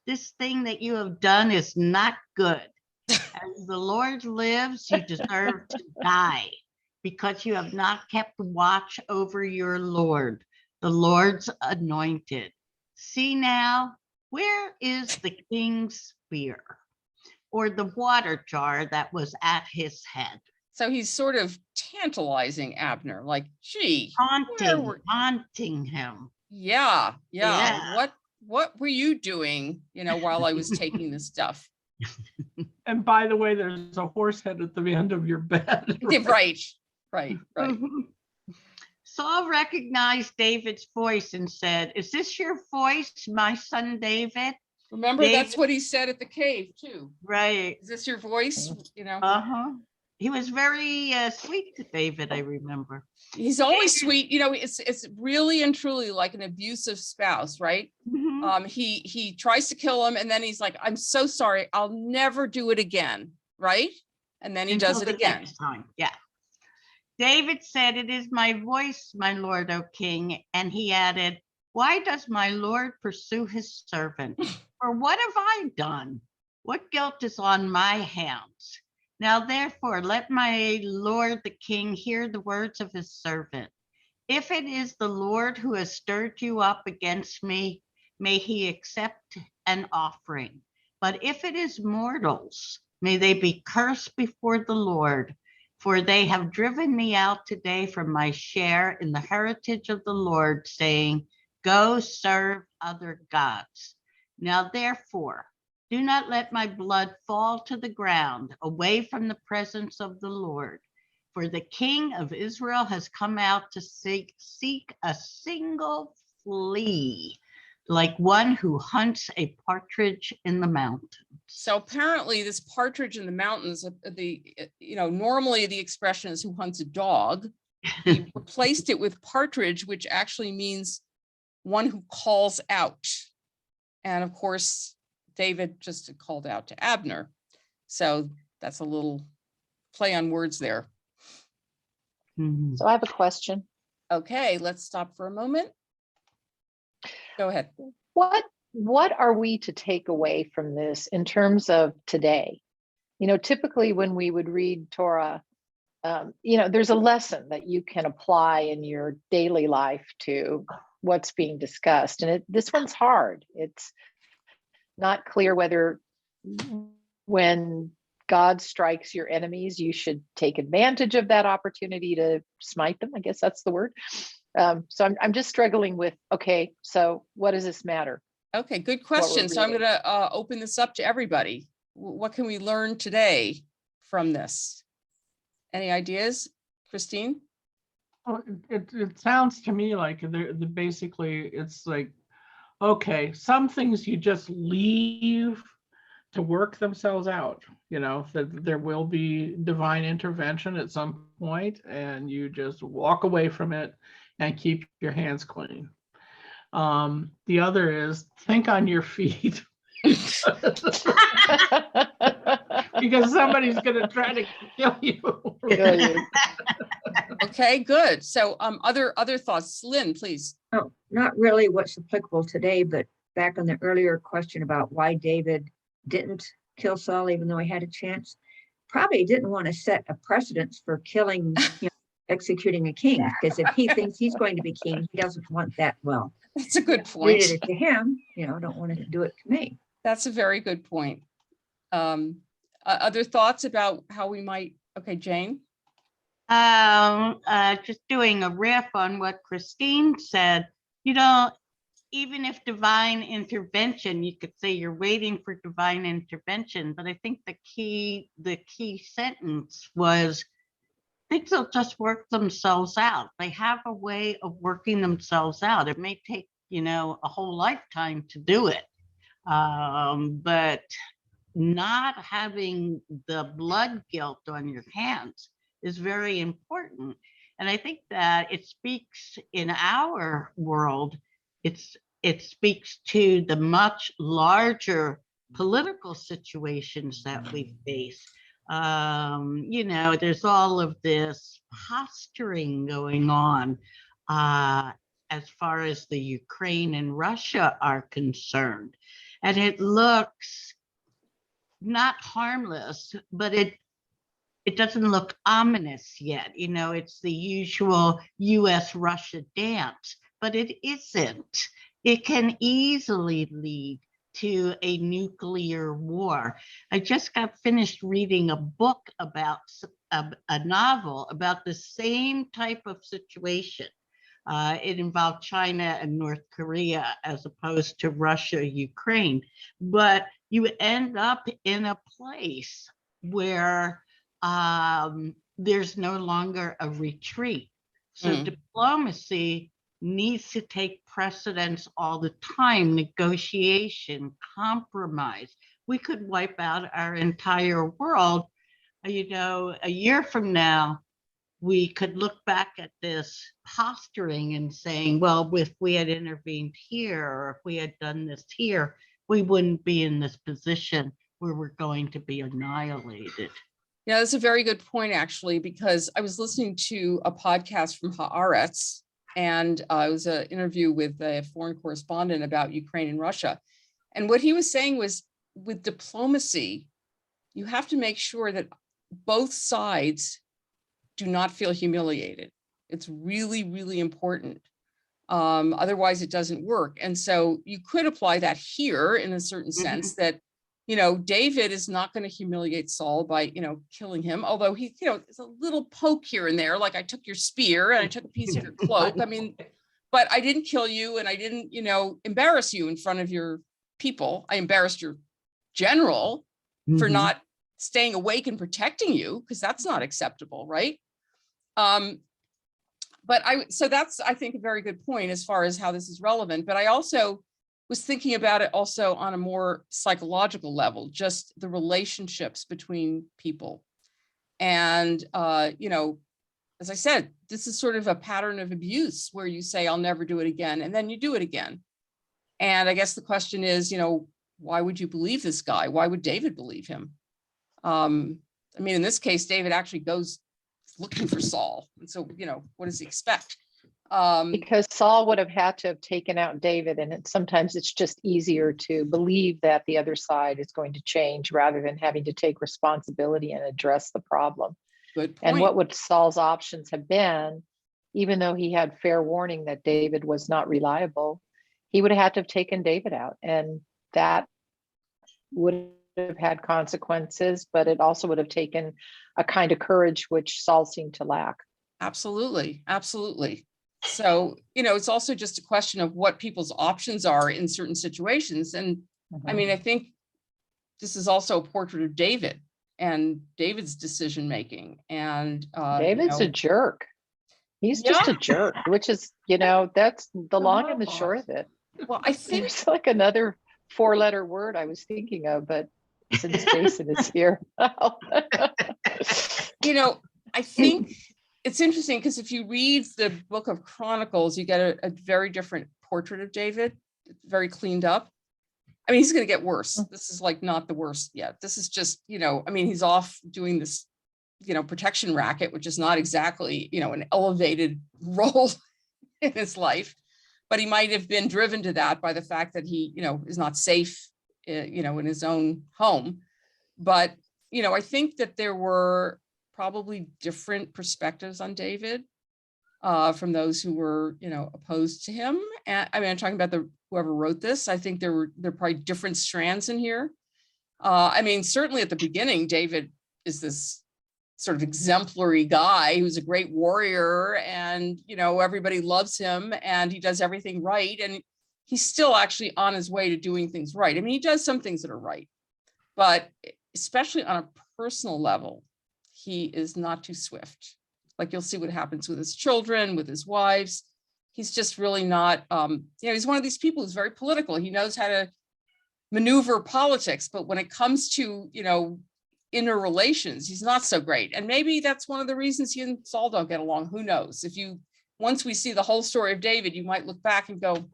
This thing that you have done is not good. As the Lord lives, you deserve to die, because you have not kept watch over your Lord, the Lord's anointed. See now, where is the king's spear, or the water jar that was at his head? So he's sort of tantalizing Abner, like, gee, Haunting him. Yeah. What were you doing, while I was taking this stuff? And by the way, there's a horse head at the end of your bed. Right. Saul recognized David's voice and said, is this your voice, my son David? Remember, that's what he said at the cave too. Right. Is this your voice? He was very sweet to David, I remember. He's always sweet. It's really and truly like an abusive spouse, right? He tries to kill him, and then he's like, I'm so sorry, I'll never do it again, right? And then he does it again. Next time. Yeah. David said, it is my voice, my lord, O king. And he added, why does my lord pursue his servant? For what have I done? What guilt is on my hands? Now, therefore, let my lord the king hear the words of his servant. If it is the Lord who has stirred you up against me, may he accept an offering. But if it is mortals, may they be cursed before the Lord, for they have driven me out today from my share in the heritage of the Lord, saying, go serve other gods. Now therefore, do not let my blood fall to the ground away from the presence of the Lord. For the king of Israel has come out to seek a single flea, like one who hunts a partridge in the mountains. So apparently this partridge in the mountains, normally the expression is who hunts a dog. He replaced it with partridge, which actually means one who calls out. And of course, David just called out to Abner. So that's a little play on words there. So I have a question. Okay, let's stop for a moment. Go ahead. What are we to take away from this in terms of today? Typically when we would read Torah, there's a lesson that you can apply in your daily life to what's being discussed. And this one's hard. It's not clear whether when God strikes your enemies, you should take advantage of that opportunity to smite them. I guess that's the word. So I'm just struggling with, okay, so what does this matter? Okay, good question. So I'm going to open this up to everybody. What can we learn today from this? Any ideas, Christine? Well, it sounds to me like basically it's like, okay, some things you just leave to work themselves out, that there will be divine intervention at some point, and you just walk away from it and keep your hands clean. The other is think on your feet. Because somebody's going to try to kill you. Okay, good. So other thoughts. Lynn, please. Oh, not really what's applicable today, but back on the earlier question about why David didn't kill Saul, even though he had a chance, probably didn't want to set a precedence for killing, executing a king, because if he thinks he's going to be king, he doesn't want that. Well, that's a good point. Did it to him, don't want to do it to me. That's a very good point. Other thoughts about how we might, okay, Jane? Just doing a riff on what Christine said, even if divine intervention, you could say you're waiting for divine intervention, but I think the key sentence was things will just work themselves out. They have a way of working themselves out. It may take, a whole lifetime to do it. But not having the blood guilt on your hands is very important. And I think that it speaks in our world, it speaks to the much larger political situations that we face. There's all of this posturing going on as far as the Ukraine and Russia are concerned. And it looks not harmless, but it doesn't look ominous yet. It's the usual US-Russia dance, but it isn't. It can easily lead to a nuclear war. I just got finished reading a book about a novel about the same type of situation. It involved China and North Korea as opposed to Russia, Ukraine. But you end up in a place where there's no longer a retreat. So diplomacy needs to take precedence all the time, negotiation, compromise. We could wipe out our entire world. A year from now, we could look back at this posturing and saying, well, if we had intervened here, or if we had done this here, we wouldn't be in this position where we're going to be annihilated. Yeah, that's a very good point, actually, because I was listening to a podcast from Haaretz, and it was an interview with a foreign correspondent about Ukraine and Russia. And what he was saying was, with diplomacy, you have to make sure that both sides do not feel humiliated. It's really, really important. Otherwise, it doesn't work. And so you could apply that here in a certain sense that, David is not going to humiliate Saul by, killing him. Although he, it's a little poke here and there, like I took your spear and I took a piece of your cloak. I mean, but I didn't kill you and I didn't, embarrass you in front of your people. I embarrassed your general for not staying awake and protecting you, because that's not acceptable, right? So that's, I think, a very good point as far as how this is relevant. But I also was thinking about it also on a more psychological level, just the relationships between people. And, as I said, this is sort of a pattern of abuse where you say, I'll never do it again. And then you do it again. And I guess the question is, why would you believe this guy? Why would David believe him? In this case, David actually goes looking for Saul. And so, what does he expect? Because Saul would have had to have taken out David, and sometimes it's just easier to believe that the other side is going to change rather than having to take responsibility and address the problem. Good point. And what would Saul's options have been, even though he had fair warning that David was not reliable? He would have had to have taken David out, and that would have had consequences, but it also would have taken a kind of courage which Saul seemed to lack. Absolutely. Absolutely. So, it's also just a question of what people's options are in certain situations. And I think this is also a portrait of David and David's decision making. And David's a jerk. He's just a jerk, which is, that's the long and the short of it. Well, I think there's like another 4-letter word I was thinking of, but since Jason is here. I think it's interesting because if you read the book of Chronicles, you get a very different portrait of David, very cleaned up. He's going to get worse. This is like not the worst yet. This is just, he's off doing this, protection racket, which is not exactly, an elevated role in his life, but he might have been driven to that by the fact that he, is not safe, in his own home. But, I think that there were probably different perspectives on David from those who were, opposed to him. And I'm talking about whoever wrote this. I think there are probably different strands in here. Certainly at the beginning, David is this sort of exemplary guy who's a great warrior, and everybody loves him, and he does everything right, and he's still actually on his way to doing things right. He does some things that are right, but especially on a personal level, he is not too swift. Like you'll see what happens with his children, with his wives. He's just really not, he's one of these people who's very political. He knows how to maneuver politics, but when it comes to, inner relations, he's not so great. And maybe that's one of the reasons he and Saul don't get along. Who knows? Once we see the whole story of David, you might look back and go,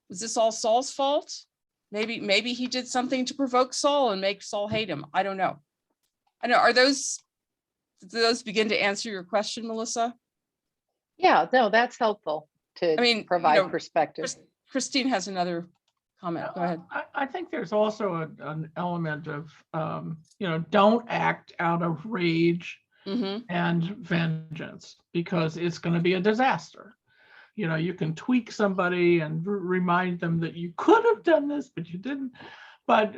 was this all Saul's fault? Maybe he did something to provoke Saul and make Saul hate him. I don't know. I know. Do those begin to answer your question, Melissa? Yeah, no, that's helpful to provide perspective. Christine has another comment. Go ahead. I think there's also an element of, don't act out of rage and vengeance, because it's going to be a disaster. You can tweak somebody and remind them that you could have done this, but you didn't. But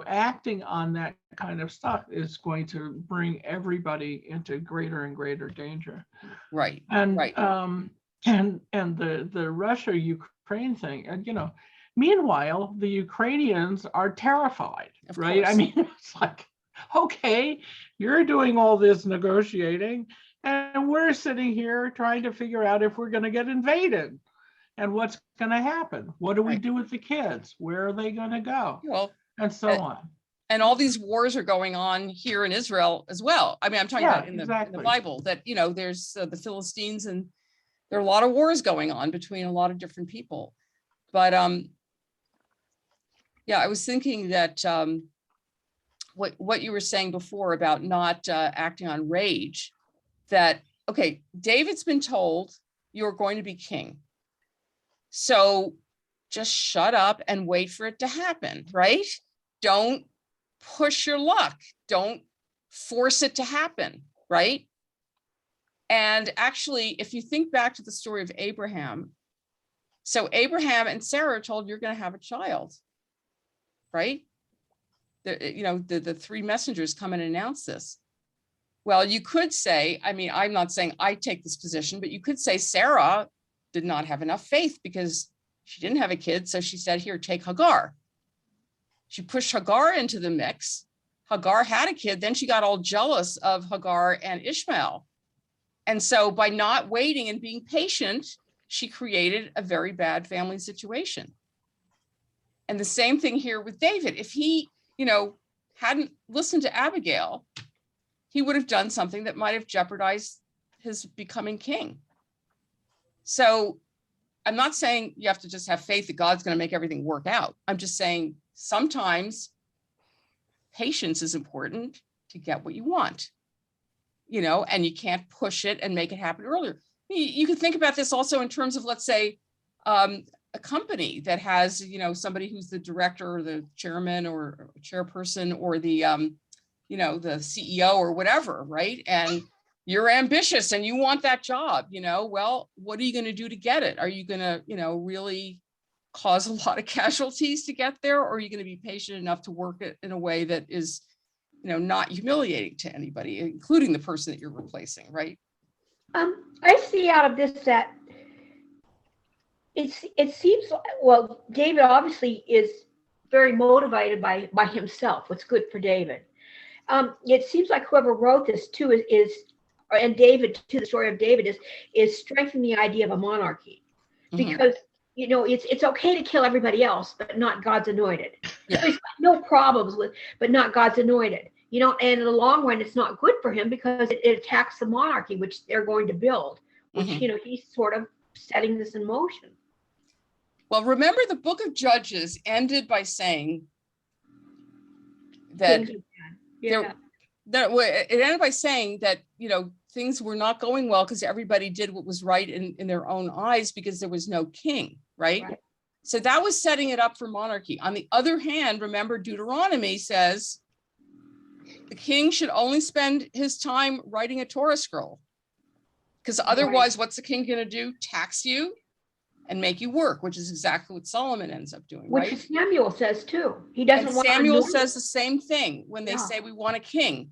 acting on that kind of stuff is going to bring everybody into greater and greater danger. Right. And right. And the Russia-Ukraine thing, and meanwhile, the Ukrainians are terrified, right? It's like, okay, you're doing all this negotiating, and we're sitting here trying to figure out if we're going to get invaded and what's going to happen. What do we do with the kids? Where are they going to go? Well, and so on. And all these wars are going on here in Israel as well. I'm talking about in the Bible that, there's the Philistines, and there are a lot of wars going on between a lot of different people. But I was thinking that what you were saying before about not acting on rage, that, okay, David's been told you're going to be king. So just shut up and wait for it to happen, right? Don't push your luck. Don't force it to happen, right? And actually, if you think back to the story of Abraham, So Abraham and Sarah are told, you're going to have a child, right? The three messengers come and announce this. Well, you could say, I mean, I'm not saying I take this position, but you could say Sarah did not have enough faith because she didn't have a kid. So she said, here, take Hagar. She pushed Hagar into the mix. Hagar had a kid. Then she got all jealous of Hagar and Ishmael. And so by not waiting and being patient, she created a very bad family situation. And the same thing here with David. If he, hadn't listened to Abigail, he would have done something that might have jeopardized his becoming king. So I'm not saying you have to just have faith that God's going to make everything work out. I'm just saying sometimes patience is important to get what you want, and you can't push it and make it happen earlier. You can think about this also in terms of, let's say, a company that has, somebody who's the director or the chairman or chairperson or the, the CEO or whatever, right? And you're ambitious and you want that job, well, what are you going to do to get it? Are you going to, really cause a lot of casualties to get there? Or are you going to be patient enough to work it in a way that is, not humiliating to anybody, including the person that you're replacing, right? I see out of this that it seems, well, David obviously is very motivated by himself, what's good for David. It seems like whoever wrote this too and David, to the story of David, is strengthening the idea of a monarchy, because it's okay to kill everybody else, but not God's anointed. Yeah. So he's got no problems with, but not God's anointed. And in the long run, it's not good for him because it attacks the monarchy, which they're going to build, which, he's sort of setting this in motion. Well, remember the book of Judges ended by saying that it ended by saying that, things were not going well because everybody did what was right in their own eyes because there was no king, right? So that was setting it up for monarchy. On the other hand, remember Deuteronomy says the king should only spend his time writing a Torah scroll, because otherwise what's the king going to do? Tax you and make you work, which is exactly what Solomon ends up doing, right? Which Samuel says too. He doesn't and want Samuel says the same thing when they say we want a king.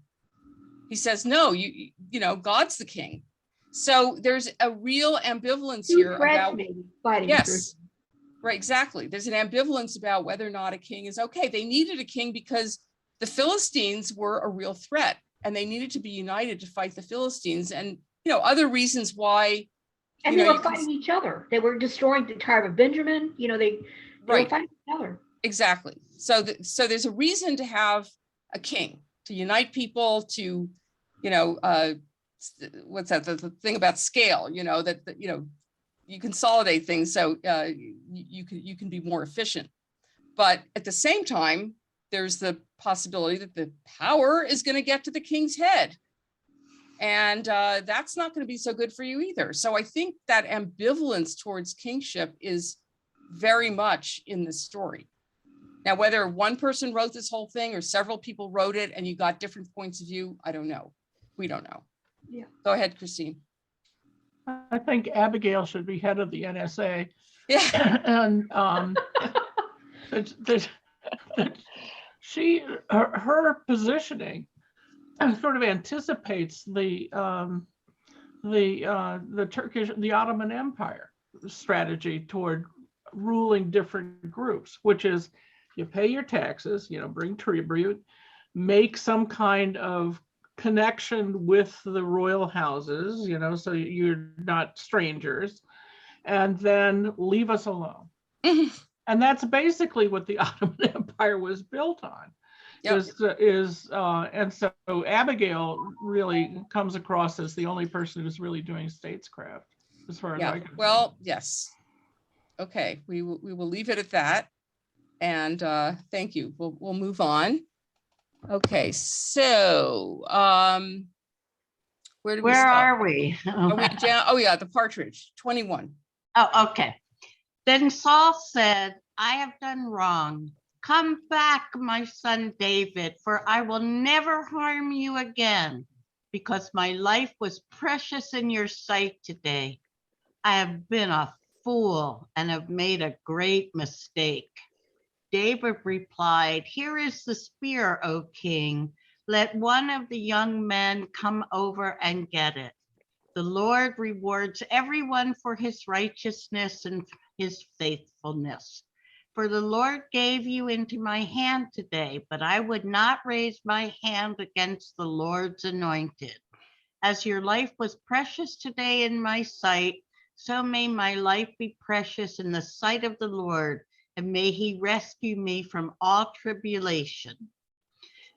He says, no, God's the king. So there's a real ambivalence here about yes, right, exactly. There's an ambivalence about whether or not a king is okay. They needed a king because the Philistines were a real threat, and they needed to be united to fight the Philistines, and other reasons why. And they were fighting each other. They were destroying the tribe of Benjamin. They were fighting each other. Exactly. So there's a reason to have a king, to unite people, to, what's that? The thing about scale, that you consolidate things so you can be more efficient. But at the same time, there's the possibility that the power is going to get to the king's head. And that's not going to be so good for you either. So I think that ambivalence towards kingship is very much in this story. Now, whether one person wrote this whole thing or several people wrote it and you got different points of view, I don't know. We don't know. Yeah. Go ahead, Christine. I think Abigail should be head of the NSA. Yeah. And her positioning sort of anticipates the Ottoman Empire strategy toward ruling different groups, which is you pay your taxes, bring tribute, make some kind of connection with the royal houses, so you're not strangers, and then leave us alone. And that's basically what the Ottoman Empire was built on. Yep. And so Abigail really comes across as the only person who's really doing statescraft, as far as I can. Well, yes. Okay, we will leave it at that. And thank you. We'll move on. Okay, so where are we? Oh yeah, the partridge, 21. Oh, okay. Then Saul said, I have done wrong. Come back, my son David, for I will never harm you again, because my life was precious in your sight today. I have been a fool and have made a great mistake. David replied, "Here is the spear, O king. Let one of the young men come over and get it. The Lord rewards everyone for his righteousness and his faithfulness. For the Lord gave you into my hand today, but I would not raise my hand against the Lord's anointed. As your life was precious today in my sight, so may my life be precious in the sight of the Lord, and may he rescue me from all tribulation."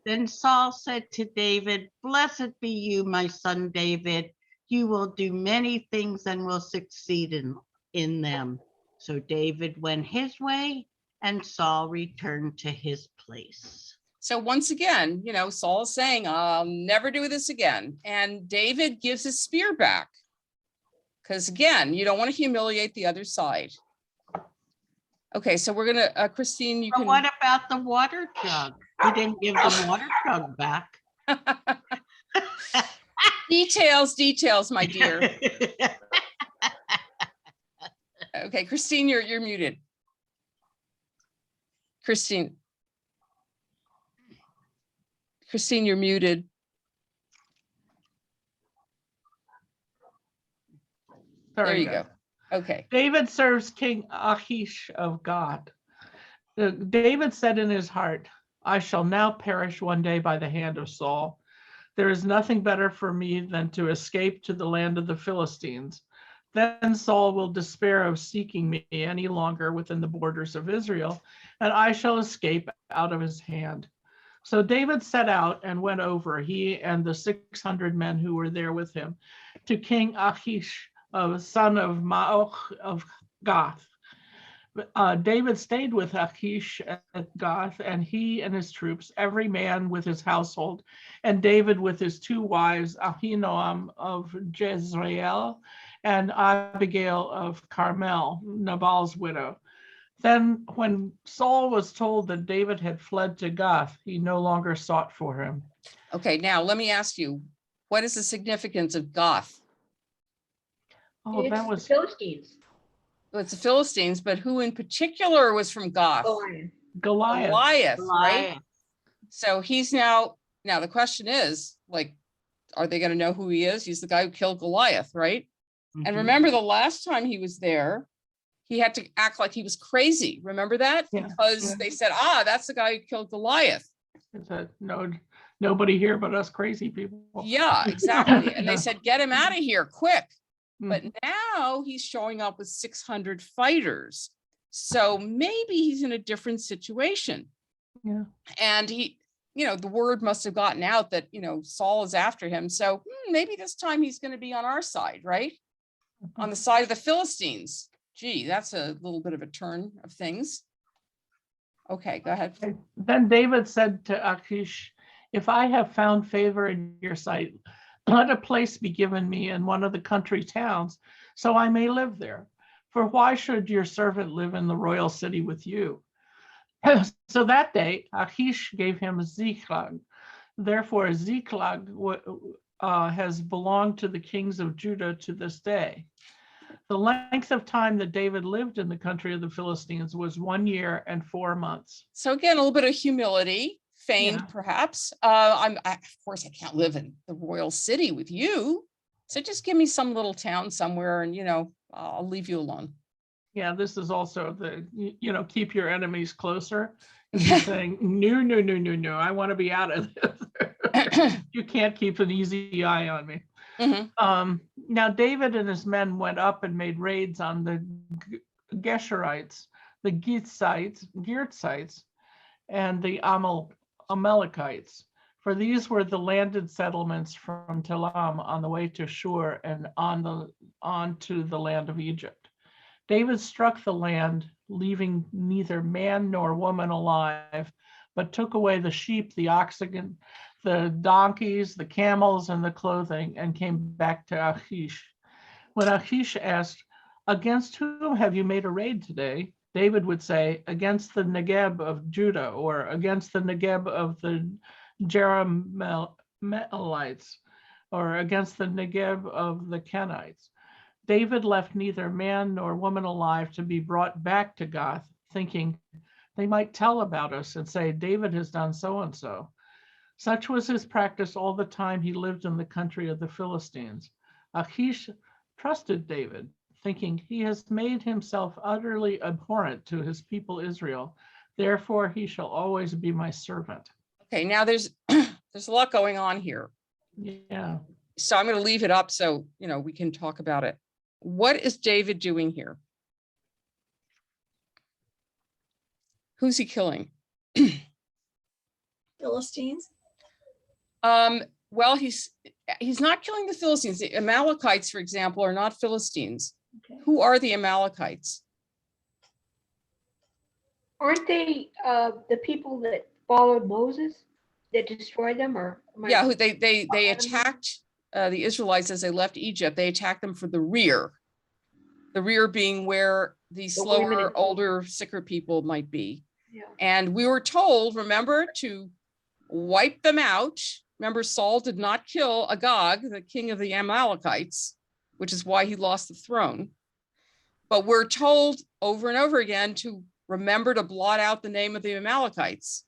Then Saul said to David, "Blessed be you, my son David. You will do many things and will succeed in them." So David went his way and Saul returned to his place. So once again, you know, Saul's saying, I'll never do this again. And David gives his spear back. Because again, you don't want to humiliate the other side. Okay, so we're gonna, Christine, you But can. what about the water jug? He didn't give the water jug back. Details, my dear. Okay, Christine, you're muted. Christine, you're muted. There you go. Okay. David serves King Achish of Gath. David said in his heart, "I shall now perish one day by the hand of Saul. There is nothing better for me than to escape to the land of the Philistines. Then Saul will despair of seeking me any longer within the borders of Israel, and I shall escape out of his hand." So David set out and went over, he and the 600 men who were there with him, to King Achish, son of Maoch of Gath. David stayed with Achish at Gath, and he and his troops, every man with his household, and David with his two wives, Ahinoam of Jezreel and Abigail of Carmel, Nabal's widow. Then when Saul was told that David had fled to Gath, he no longer sought for him. Okay, now let me ask you, what is the significance of Gath? Oh, that was the Philistines. Well, it's the Philistines, but who in particular was from Gath? Goliath. Right? So he's now the question is, like, are they going to know who he is? He's the guy who killed Goliath, right? Mhm. And remember the last time he was there, he had to act like he was crazy. Remember that? Yeah. Because they said, that's the guy who killed Goliath. It's nobody here but us crazy people. Yeah, exactly. And they said, get him out of here quick. But Mhm. now he's showing up with 600 fighters. So maybe he's in a different situation. Yeah. And he, the word must have gotten out that, Saul is after him. So maybe this time he's going to be on our side, right? On the side of the Philistines. Gee, that's a little bit of a turn of things. Okay, go ahead. Then David said to Achish, "If I have found favor in your sight, let a place be given me in one of the country towns, so I may live there. For why should your servant live in the royal city with you?" So that day, Achish gave him Ziklag. Therefore, Ziklag has belonged to the kings of Judah to this day. The length of time that David lived in the country of the Philistines was 1 year and 4 months. So again, a little bit of humility, feigned Yeah. perhaps. Of course, I can't live in the royal city with you. So just give me some little town somewhere and, I'll leave you alone. Yeah, this is also keep your enemies closer. He's saying, no, I want to be out of this. You can't keep an easy eye on me. Mhm. Now David and his men went up and made raids on the Geshurites, the Girtzites, and the Amalekites, for these were the landed settlements from Telam on the way to Shur and on to the land of Egypt. David struck the land, leaving neither man nor woman alive, but took away the sheep, the oxen, the donkeys, the camels, and the clothing, and came back to Achish. When Achish asked, "Against whom have you made a raid today?" David would say, "Against the Negeb of Judah," or "Against the Negeb of the Jerahmeelites," or "Against the Negeb of the Kenites." David left neither man nor woman alive to be brought back to Gath, thinking they might tell about us and say, David has done so and so. Such was his practice all the time he lived in the country of the Philistines. Achish trusted David, thinking he has made himself utterly abhorrent to his people Israel. Therefore, he shall always be my servant. Okay, now there's there's a lot going on here. Yeah. So I'm going to leave it up so, we can talk about it. What is David doing here? Who's he killing? Philistines? Well, he's not killing the Philistines. The Amalekites, for example, are not Philistines. Okay. Who are the Amalekites? Aren't they the people that followed Moses that destroyed them? Or Yeah, who they attacked the Israelites as they left Egypt. They attacked them for the rear. The rear being where the women slower, and older, sicker people might be. Yeah. And we were told, remember, to wipe them out. Remember, Saul did not kill Agag, the king of the Amalekites, which is why he lost the throne. But we're told over and over again to remember to blot out the name of the Amalekites,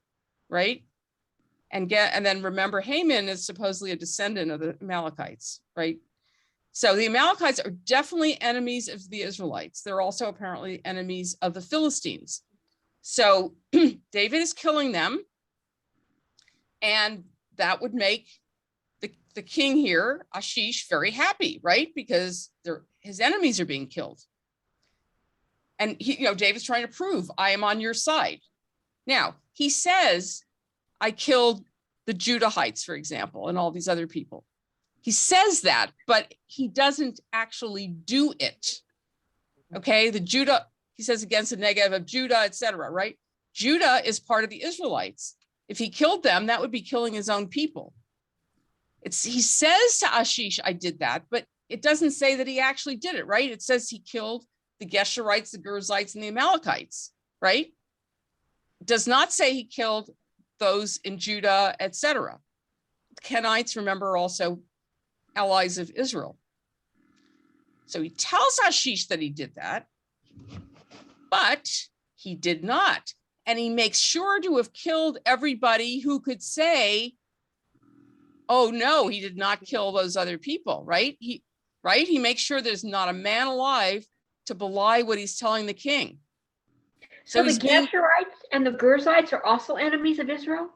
right? And then remember, Haman is supposedly a descendant of the Amalekites, right? So the Amalekites are definitely enemies of the Israelites. They're also apparently enemies of the Philistines. So David is killing them, and that would make the king here, Achish, very happy, right? Because his enemies are being killed. And David's trying to prove, I am on your side. Now, he says, I killed the Judahites, for example, and all these other people. He says that, but he doesn't actually do it. Okay, he says against the Negev of Judah, etc., right? Judah is part of the Israelites. If he killed them, that would be killing his own people. He says to Achish, I did that, but it doesn't say that he actually did it, right? It says he killed the Geshurites, the Girzites, and the Amalekites, right? It does not say he killed those in Judah, etc. The Kenites, remember, also allies of Israel. So he tells Achish that he did that, but he did not. And he makes sure to have killed everybody who could say, oh no, he did not kill those other people, right? He makes sure there's not a man alive to belie what he's telling the king. So the Geshurites and the Girzites are also enemies of Israel?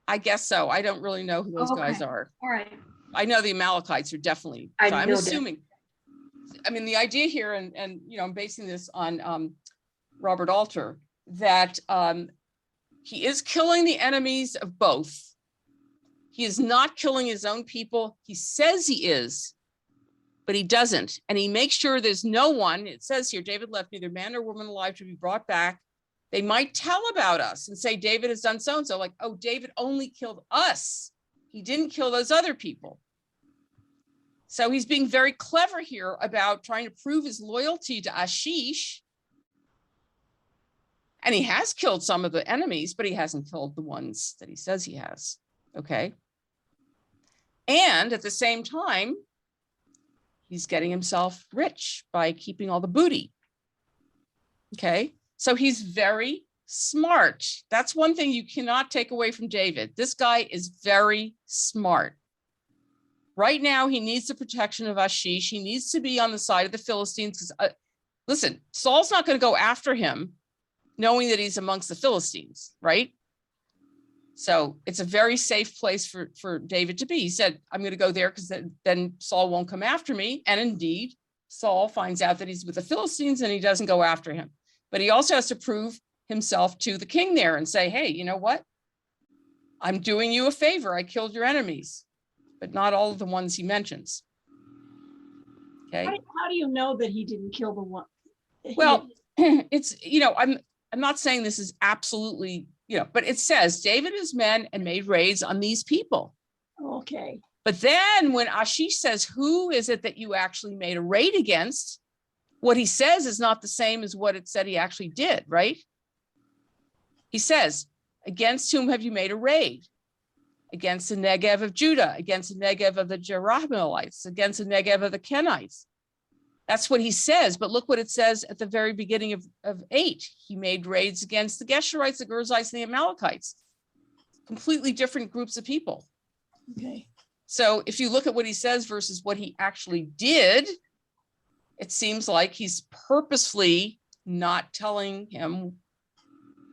I guess so. I don't really know who those guys are. All right. I know the Amalekites are definitely. So I'm assuming. I mean, the idea here, and I'm basing this on Robert Alter, that he is killing the enemies of both. He is not killing his own people. He says he is, but he doesn't. And he makes sure there's no one. It says here, David left neither man nor woman alive to be brought back. They might tell about us and say, David has done so-and-so, like, oh, David only killed us. He didn't kill those other people. So he's being very clever here about trying to prove his loyalty to Achish. And he has killed some of the enemies, but he hasn't killed the ones that he says he has. Okay. And at the same time, he's getting himself rich by keeping all the booty. Okay. So he's very smart. That's one thing you cannot take away from David. This guy is very smart. Right now, he needs the protection of Achish. He needs to be on the side of the Philistines. Listen, Saul's not going to go after him knowing that he's amongst the Philistines, right? So it's a very safe place for David to be. He said, I'm going to go there because then Saul won't come after me. And indeed, Saul finds out that he's with the Philistines and he doesn't go after him. But he also has to prove himself to the king there and say, hey, you know what? I'm doing you a favor. I killed your enemies, but not all of the ones he mentions. Okay. How do you know that he didn't kill the one? Well, it's, I'm not saying this is absolutely, but it says David and his men and made raids on these people. Okay. But then when Achish says, who is it that you actually made a raid against? What he says is not the same as what it said he actually did, right? He says, against whom have you made a raid? Against the Negev of Judah, against the Negev of the Jerahmeelites, against the Negev of the Kenites. That's what he says, but look what it says at the very beginning of 8. He made raids against the Geshurites, the Girzites, and the Amalekites. Completely different groups of people. Okay. So if you look at what he says versus what he actually did, it seems like he's purposefully not telling him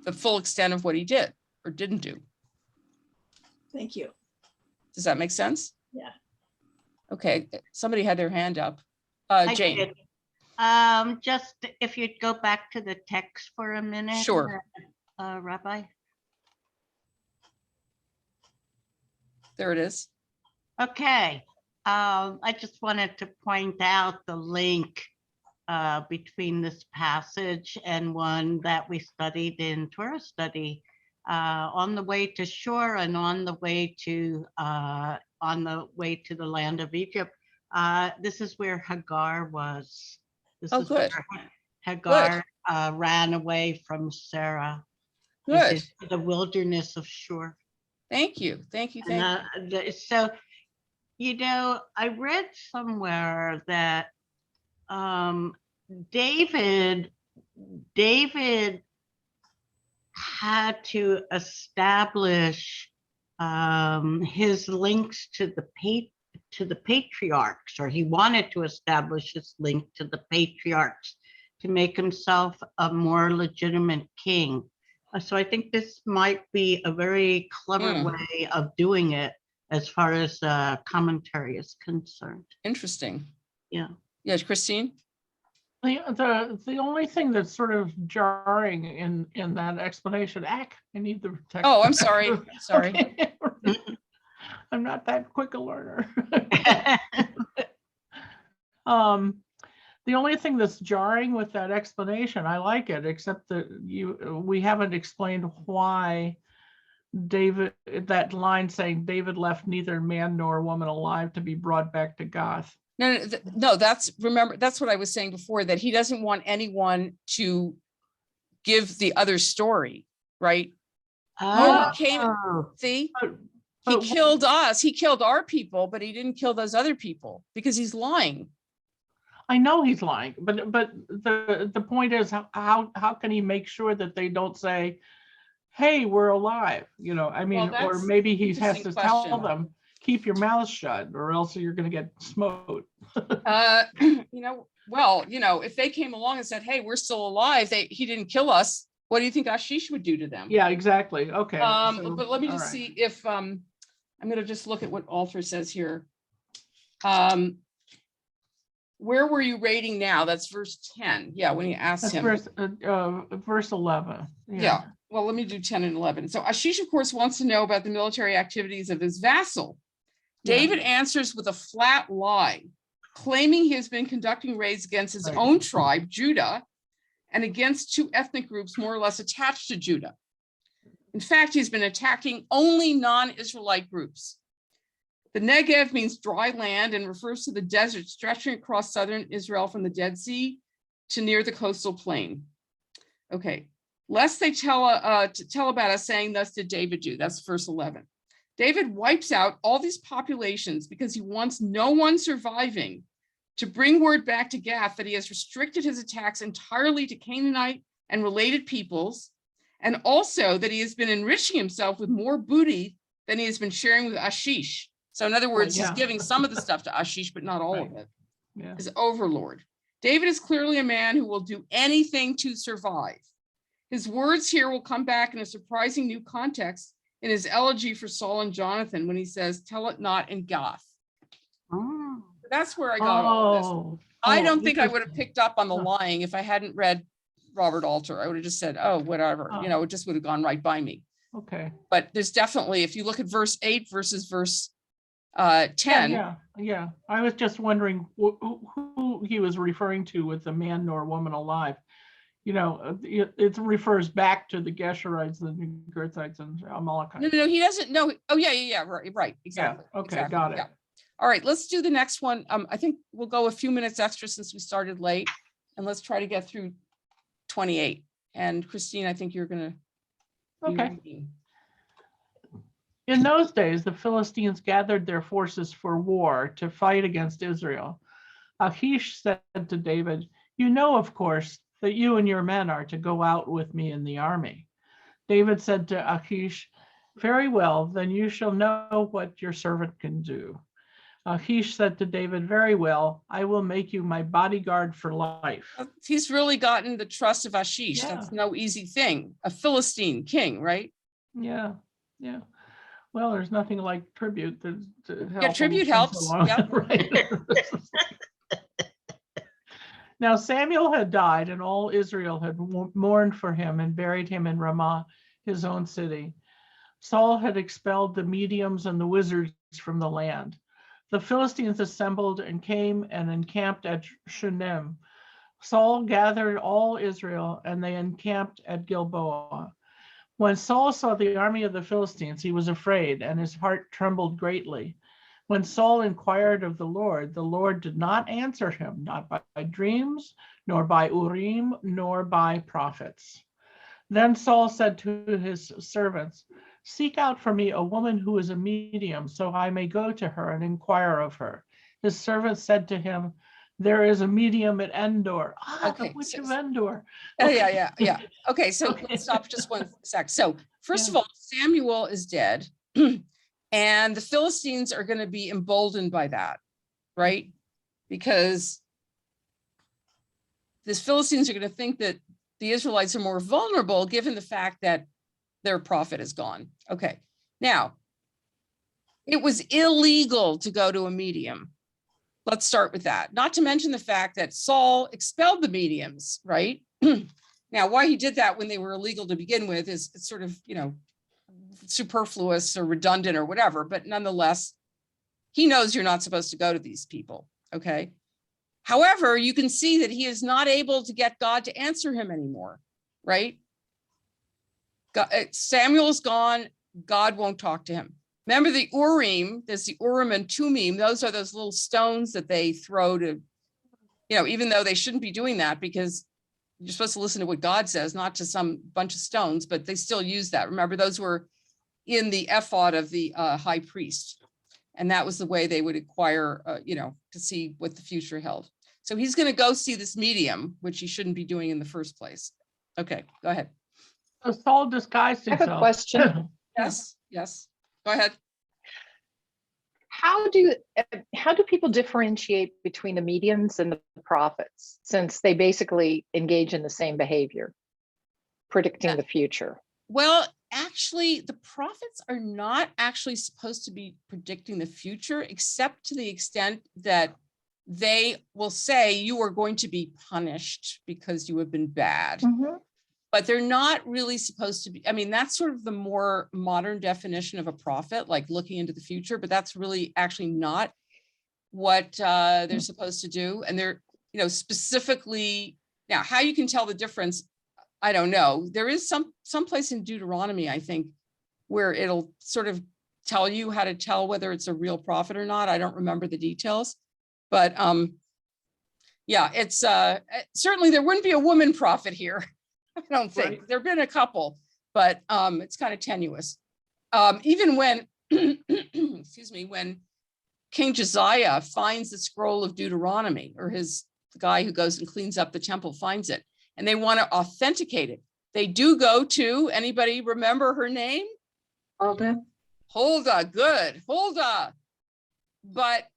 the full extent of what he did or didn't do. Thank you. Does that make sense? Yeah. Okay, somebody had their hand up. I Jane. did. Just if you'd go back to the text for a minute. Sure. Rabbi. There it is. Okay. I just wanted to point out the link between this passage and one that we studied in Torah study on the way to Shur and on the way to the land of Egypt. This is where Hagar was. This Oh, is good. where Hagar ran away from Sarah. Good. Into the wilderness of Shur. Thank you. Thank you. Thank you. So, I read somewhere that David had to establish his links to the patriarchs, or he wanted to establish his link to the patriarchs to make himself a more legitimate king. So I think this might be a very clever way of doing it as far as commentary is concerned. Interesting. Yeah. Yes, Christine? The only thing that's sort of jarring in that explanation, I need the text. Oh, I'm sorry. Sorry. Okay. I'm not that quick a learner. The only thing that's jarring with that explanation, I like it, except that we haven't explained why David, that line saying David left neither man nor woman alive to be brought back to Gath. No, that's what I was saying before, that he doesn't want anyone to give the other story, right? See, he killed us, he killed our people, but he didn't kill those other people because he's lying. I know he's lying, but the point is, how can he make sure that they don't say, hey, we're alive? Or maybe he has to tell them, keep your mouth shut or else you're going to get smoked. If they came along and said, hey, we're still alive, he didn't kill us, what do you think Ashish would do to them? Yeah, exactly. Okay. But let me just see if I'm going to just look at what Alter says here. Where were you rating now? That's verse 10. Yeah, when he asked him. Verse 11. Yeah. Well, let me do 10 and 11. So Ashish, of course, wants to know about the military activities of his vassal. David answers with a flat lie, claiming he has been conducting raids against his own tribe, Judah, and against 2 ethnic groups more or less attached to Judah. In fact, he's been attacking only non-Israelite groups. The Negev means dry land and refers to the desert stretching across southern Israel from the Dead Sea to near the coastal plain. Okay, lest they tell about us, saying, thus did David do. That's verse 11. David wipes out all these populations because he wants no one surviving to bring word back to Gath that he has restricted his attacks entirely to Canaanite and related peoples, and also that he has been enriching himself with more booty than he has been sharing with Ashish. So in other words, he's giving some of the stuff to Ashish, but not all of it. His overlord. David is clearly a man who will do anything to survive. His words here will come back in a surprising new context in his elegy for Saul and Jonathan when he says, tell it not in Gath. Oh. That's where I got all this. I don't think I would have picked up on the lying if I hadn't read Robert Alter. I would have just said, oh, whatever, it just would have gone right by me. Okay. But there's definitely, if you look at verse 8 versus verse 10. Yeah. I was just wondering who he was referring to with the man nor woman alive. It refers back to the Geshurites, the Girzites, and Amalekites. No, he doesn't know. Oh, yeah, right, exactly. Yeah, okay, exactly. got it. Yeah. All right, let's do the next one. I think we'll go a few minutes extra since we started late, and let's try to get through 28. And Christine, I think you're gonna. Okay. In those days, the Philistines gathered their forces for war to fight against Israel. Achish said to David, "You know, of course, that you and your men are to go out with me in the army." David said to Achish, "Very well, then you shall know what your servant can do." Achish said to David, "Very well, I will make you my bodyguard for life." He's really gotten the trust of Ashish. Yeah. That's no easy thing. A Philistine king, right? Yeah, yeah. Well, there's nothing like tribute to help. Yeah, tribute helps. Yep. Right. Now Samuel had died, and all Israel had mourned for him and buried him in Ramah, his own city. Saul had expelled the mediums and the wizards from the land. The Philistines assembled and came and encamped at Shunem. Saul gathered all Israel, and they encamped at Gilboa. When Saul saw the army of the Philistines, he was afraid, and his heart trembled greatly. When Saul inquired of the Lord did not answer him, not by dreams, nor by Urim, nor by prophets. Then Saul said to his servants, "Seek out for me a woman who is a medium, so I may go to her and inquire of her." His servants said to him, "There is a medium at Endor." Okay, The witch so- of Endor. Oh, yeah. Okay, so Okay. let's stop just one sec. So first of Yeah. all, Samuel is dead, and the Philistines are going to be emboldened by that, right? Because the Philistines are going to think that the Israelites are more vulnerable given the fact that their prophet is gone. Okay, now, it was illegal to go to a medium. Let's start with that. Not to mention the fact that Saul expelled the mediums, right? Now, why he did that when they were illegal to begin with is sort of, superfluous or redundant or whatever, but nonetheless, he knows you're not supposed to go to these people, okay? However, you can see that he is not able to get God to answer him anymore, right? Samuel's gone, God won't talk to him. Remember the Urim, there's the Urim and Tumim, those are those little stones that they throw to, even though they shouldn't be doing that because you're supposed to listen to what God says, not to some bunch of stones, but they still use that. Remember, those were in the ephod of the high priest. And that was the way they would acquire, to see what the future held. So he's going to go see this medium, which he shouldn't be doing in the first place. Okay, go ahead. So Saul disguised I have himself. a question. Yes, go ahead. How do people differentiate between the mediums and the prophets, since they basically engage in the same behavior, predicting the future? Well, actually, the prophets are not actually supposed to be predicting the future, except to the extent that they will say you are going to be punished because you have been bad. Mhm. But they're not really supposed to be. I mean, that's sort of the more modern definition of a prophet, like looking into the future, but that's really actually not what they're supposed to do. And they're, specifically, now how you can tell the difference, I don't know. There is some place in Deuteronomy, I think, where it'll sort of tell you how to tell whether it's a real prophet or not. I don't remember the details, but yeah, it's certainly there wouldn't be a woman prophet here. I don't think. Right. There've been a couple, but it's kind of tenuous. Even when, excuse me, when King Josiah finds the scroll of Deuteronomy, or the guy who goes and cleans up the temple finds it, and they want to authenticate it, they do go to, anybody remember her name? Huldah. Good, Huldah. But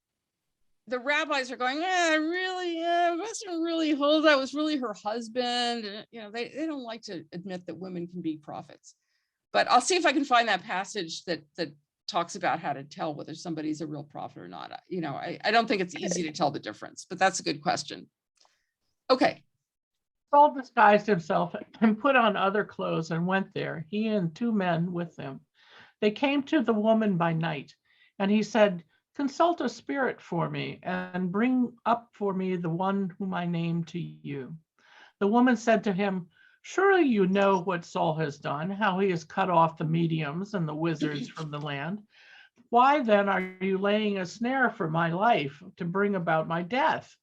the rabbis are going, it wasn't really Huldah, it was really her husband. And, they don't like to admit that women can be prophets. But I'll see if I can find that passage that talks about how to tell whether somebody's a real prophet or not. I don't think it's easy to tell the difference, but that's a good question. Okay. Saul disguised himself and put on other clothes and went there, he and 2 men with him. They came to the woman by night, and he said, "Consult a spirit for me and bring up for me the one whom I name to you." The woman said to him, "Surely you know what Saul has done, how he has cut off the mediums and the wizards from the land. Why then are you laying a snare for my life to bring about my death?"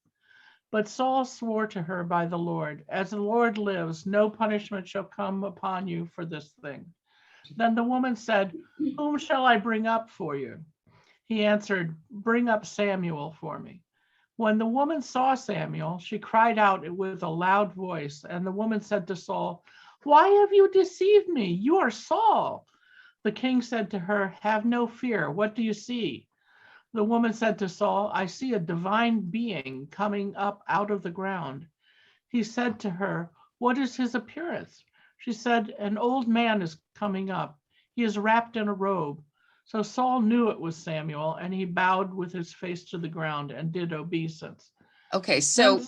But Saul swore to her by the Lord, "As the Lord lives, no punishment shall come upon you for this thing." Then the woman said, "Whom shall I bring up for you?" He answered, "Bring up Samuel for me." When the woman saw Samuel, she cried out with a loud voice, and the woman said to Saul, "Why have you deceived me? You are Saul." The king said to her, "Have no fear. What do you see?" The woman said to Saul, "I see a divine being coming up out of the ground." He said to her, "What is his appearance?" She said, "An old man is coming up. He is wrapped in a robe." So Saul knew it was Samuel, and he bowed with his face to the ground and did obeisance. Okay, so,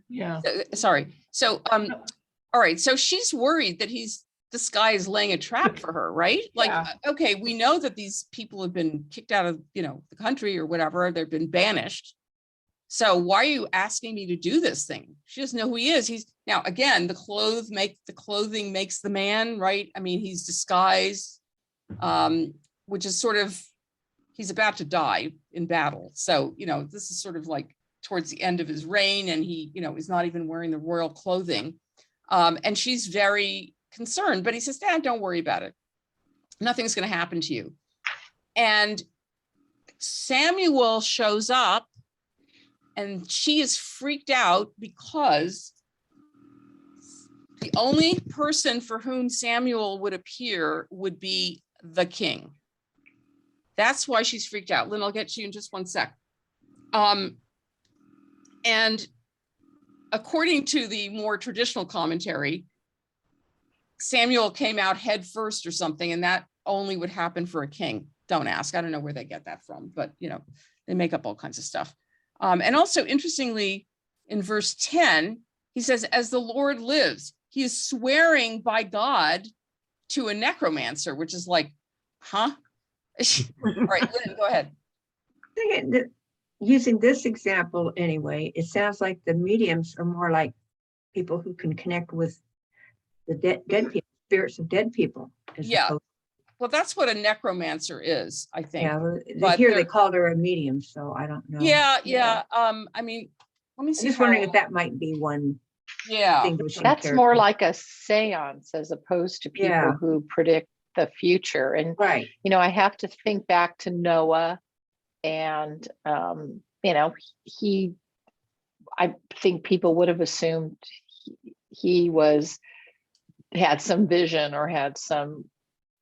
Yeah. sorry. So, all right, so she's worried that this guy is laying a trap for her, right? Like, Yeah. okay, we know that these people have been kicked out of, the country or whatever, they've been banished. So why are you asking me to do this thing? She doesn't know who he is. He's now, again, the clothing makes the man, right? I mean, he's disguised, which is sort of, he's about to die in battle. So, this is sort of like towards the end of his reign, and he, is not even wearing the royal clothing. And she's very concerned, but he says, "Dad, don't worry about it. Nothing's going to happen to you." And Samuel shows up, and she is freaked out because the only person for whom Samuel would appear would be the king. That's why she's freaked out. Lynn, I'll get to you in just one sec. And according to the more traditional commentary, Samuel came out head first or something, and that only would happen for a king. Don't ask. I don't know where they get that from, but they make up all kinds of stuff. And also, interestingly, in verse 10, he says, "As the Lord lives," he is swearing by God to a necromancer, which is like, huh? All right, Lynn, go ahead. Using this example anyway, it sounds like the mediums are more like people who can connect with the dead people, spirits of dead people. Yeah. Well, that's what a necromancer is, I think. Yeah, but here they called her a medium, so I don't know. Yeah. I mean, let me see. I'm just wondering if that might be one. Yeah. That's more like a seance as opposed to people who predict the future. And, right. I have to think back to Noah, and, I think people would have assumed he had some vision or had some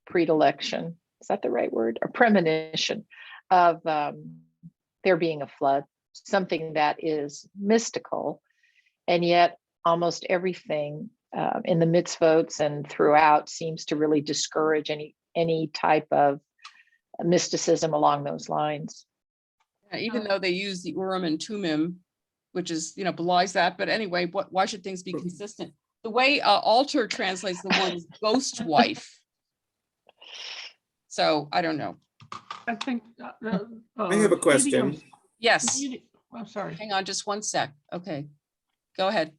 predilection. Is that the right word? Or premonition of there being a flood, something that is mystical. And yet almost everything in the mitzvot and throughout seems to really discourage any type of mysticism along those lines. Even though they use the Urim and Tumim, which is, belies that. But anyway, why should things be consistent? The way Alter translates the word is ghost wife. So I don't know. I think. I have a question. Yes. I'm sorry. Hang on just one sec. Okay, go ahead.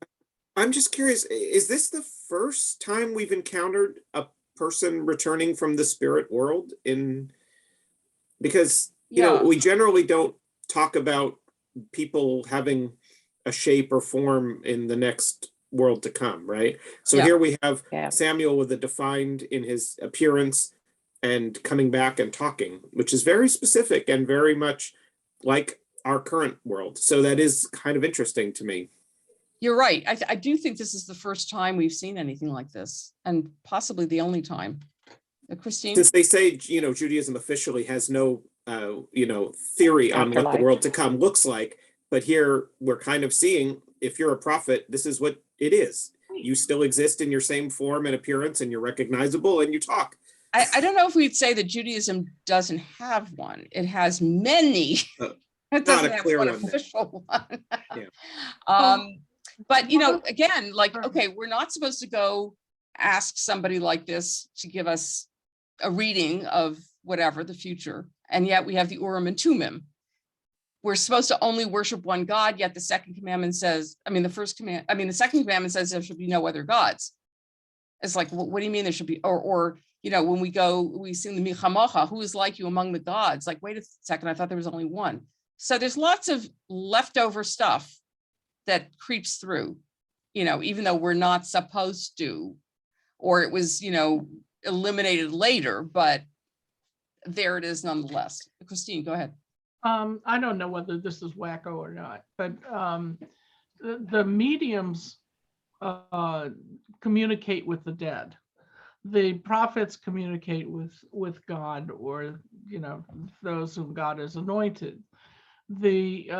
I'm just curious, is this the first time we've encountered a person returning from the spirit world because, we generally don't talk about people having a shape or form in the next world to come, right? So here we have Samuel with a defined in his appearance and coming back and talking, which is very specific and very much like our current world. So that is kind of interesting to me. You're right. I do think this is the first time we've seen anything like this, and possibly the only time. Christine? Since they say, Judaism officially has no, theory on what the world to come looks like, but here we're kind of seeing, if you're a prophet, this is what it is. You still exist in your same form and appearance, and you're recognizable, and you talk. I don't know if we'd say that Judaism doesn't have one. It has many. It doesn't have one official one. But, again, like, okay, we're not supposed to go ask somebody like this to give us a reading of whatever the future. And yet we have the Urim and Tumim. We're supposed to only worship one God, yet the second commandment says, the second commandment says there should be no other gods. It's like, what do you mean there should be, or when we sing the Michamocha, who is like you among the gods? Like, wait a second, I thought there was only one. So there's lots of leftover stuff that creeps through, even though we're not supposed to, or it was, eliminated later, but there it is nonetheless. Christine, go ahead. I don't know whether this is wacko or not, but the mediums communicate with the dead. The prophets communicate with God, or those whom God has anointed. The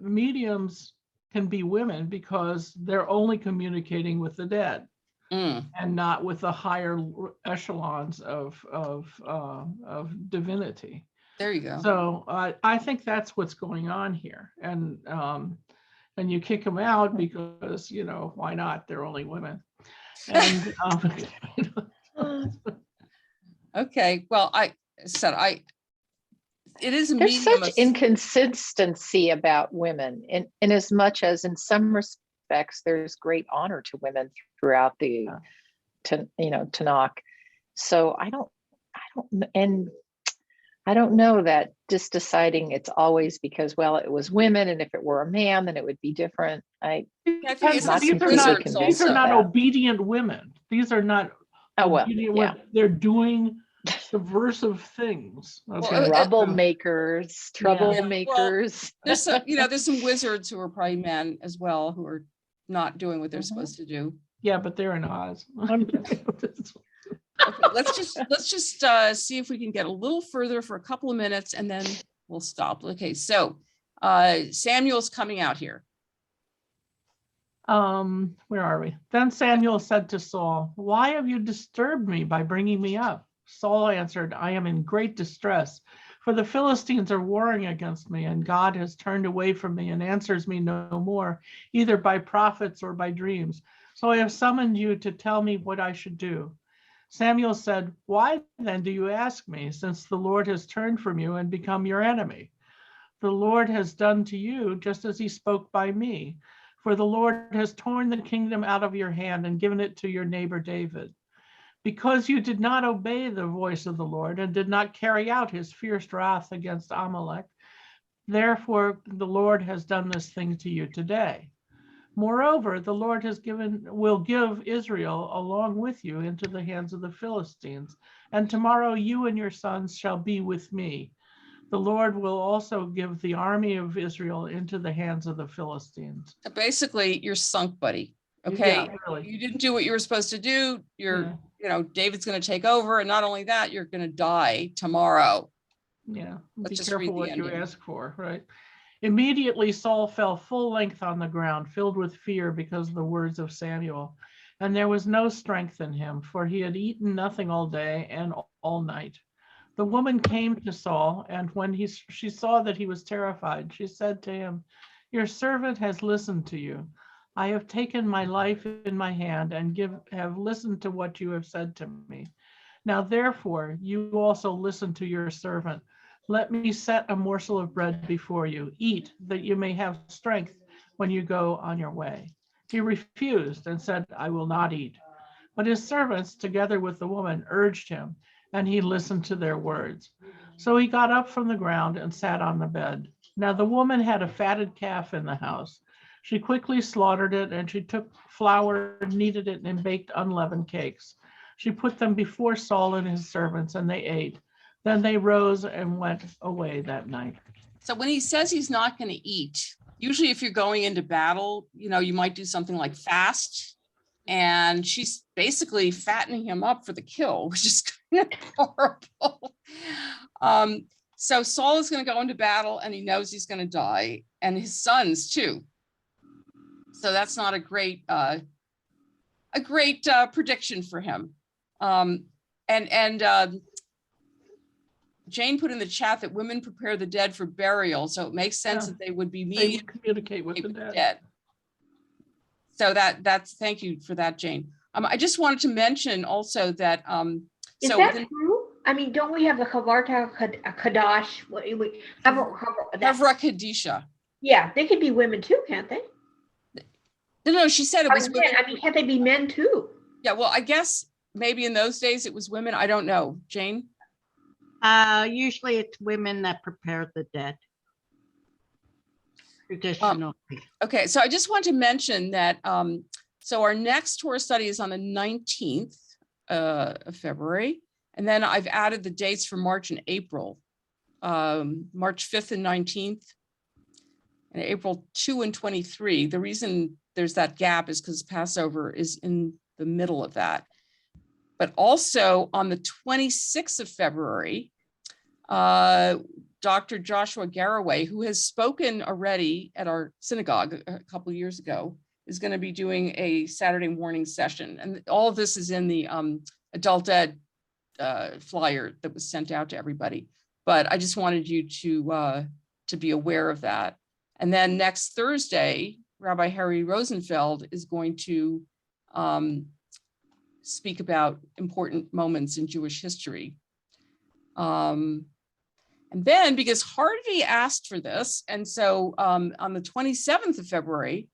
mediums can be women because they're only communicating with the dead and not with the higher echelons of divinity. There you go. So I think that's what's going on here, and you kick them out because why not? They're only women. And Okay, well, it is a There's medium such of, inconsistency about women in as much as in some respects there's great honor to women throughout the Tanakh. So I don't know that just deciding it's always because, well, it was women, and if it were a man, then it would be different. I think it's not these completely convinced these are also. not that. obedient women. These are not Oh, well, obedient yeah. women. They're doing subversive things. Okay. Troublemakers. There's some, there's some wizards who are probably men as well who are not doing what they're supposed to do. Yeah, but they're in Oz. Okay, let's just see if we can get a little further for a couple of minutes and then we'll stop. Okay, so Samuel's coming out here. Where are we? Then Samuel said to Saul, "Why have you disturbed me by bringing me up?" Saul answered, "I am in great distress, for the Philistines are warring against me, and God has turned away from me and answers me no more, either by prophets or by dreams. So I have summoned you to tell me what I should do." Samuel said, "Why then do you ask me, since the Lord has turned from you and become your enemy? The Lord has done to you just as he spoke by me, for the Lord has torn the kingdom out of your hand and given it to your neighbor David. Because you did not obey the voice of the Lord and did not carry out his fierce wrath against Amalek, therefore the Lord has done this thing to you today. Moreover, the Lord will give Israel along with you into the hands of the Philistines, and tomorrow you and your sons shall be with me. The Lord will also give the army of Israel into the hands of the Philistines." So basically, you're sunk, buddy. Okay, Yeah, really. you didn't do what you were supposed to do. David's going to take over, and not only that, you're going to die tomorrow. Yeah, Let's be just careful read the what you ending. ask for, right? Immediately Saul fell full length on the ground, filled with fear because of the words of Samuel. And there was no strength in him, for he had eaten nothing all day and all night. The woman came to Saul, and when she saw that he was terrified, she said to him, "Your servant has listened to you. I have taken my life in my hand and have listened to what you have said to me. Now therefore, you also listen to your servant. Let me set a morsel of bread before you. Eat, that you may have strength when you go on your way." He refused and said, "I will not eat." But his servants, together with the woman, urged him, and he listened to their words. So he got up from the ground and sat on the bed. Now the woman had a fatted calf in the house. She quickly slaughtered it, and she took flour, kneaded it, and baked unleavened cakes. She put them before Saul and his servants, and they ate. Then they rose and went away that night. So when he says he's not going to eat, usually if you're going into battle, you might do something like fast. And she's basically fattening him up for the kill, which is kind of horrible. So Saul is going to go into battle, and he knows he's going to die, and his sons too. So that's not a great prediction for him. Jane put in the chat that women prepare the dead for burial, so it makes sense that they would be They would communicate with the dead. So that's thank you for that, Jane. I just wanted to mention also that Is that true? I mean, don't we have the Havarta Kadash? Havra Kadisha. Yeah, they could be women too, can't they? No, she said it was women. I mean, can't they be men too? Yeah, well, I guess maybe in those days it was women. I don't know. Jane? Usually it's women that prepare the dead. Traditionally. Okay, so I just want to mention that so our next Torah study is on the 19th of February, and then I've added the dates for March and April. March 5th and 19th, and April 2 and 23. The reason there's that gap is because Passover is in the middle of that. But also on the 26th of February, Dr. Joshua Garraway, who has spoken already at our synagogue a couple of years ago, is going to be doing a Saturday morning session. And all of this is in the adult ed flyer that was sent out to everybody. But I just wanted you to be aware of that. And then next Thursday, Rabbi Harry Rosenfeld is going to speak about important moments in Jewish history. And then, because Harvey asked for this, and so on the 27th of February,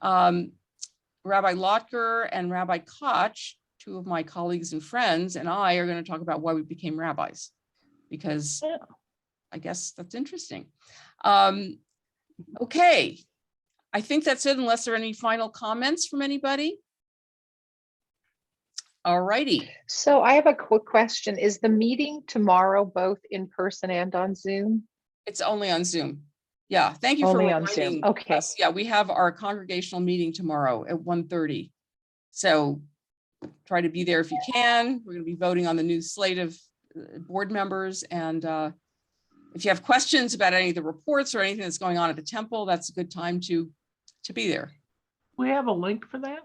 Rabbi Lotker and Rabbi Koch, two of my colleagues and friends, and I are going to talk about why we became rabbis, because I guess that's interesting. Okay, I think that's it, unless there are any final comments from anybody. All righty. So I have a quick question. Is the meeting tomorrow both in person and on Zoom? It's only on Zoom. Yeah, thank you for Only on Zoom. reminding Okay. us. Yeah, we have our congregational meeting tomorrow at 1:30. So try to be there if you can. We're going to be voting on the new slate of board members. And if you have questions about any of the reports or anything that's going on at the temple, that's a good time to be there. We have a link for that?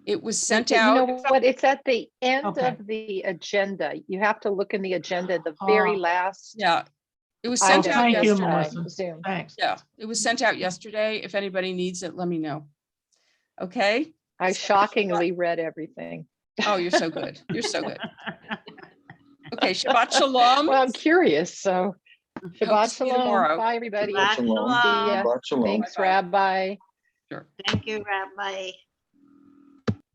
It was sent You out. know what? It's at the end Okay. of the agenda. You have to look in the agenda, the very last. Yeah, it was Oh, sent out thank you, yesterday. Melissa. Zoom. Thanks. Yeah, it was sent out yesterday. If anybody needs it, let me know. Okay. I shockingly read everything. Oh, you're so good. You're so good. Okay, Shabbat Shalom. Well, I'm curious. So Hope Shabbat to see you Shalom. tomorrow. Bye, everybody. Shabbat See ya. shalom. Thanks, Rabbi. Sure. Thank you, Rabbi.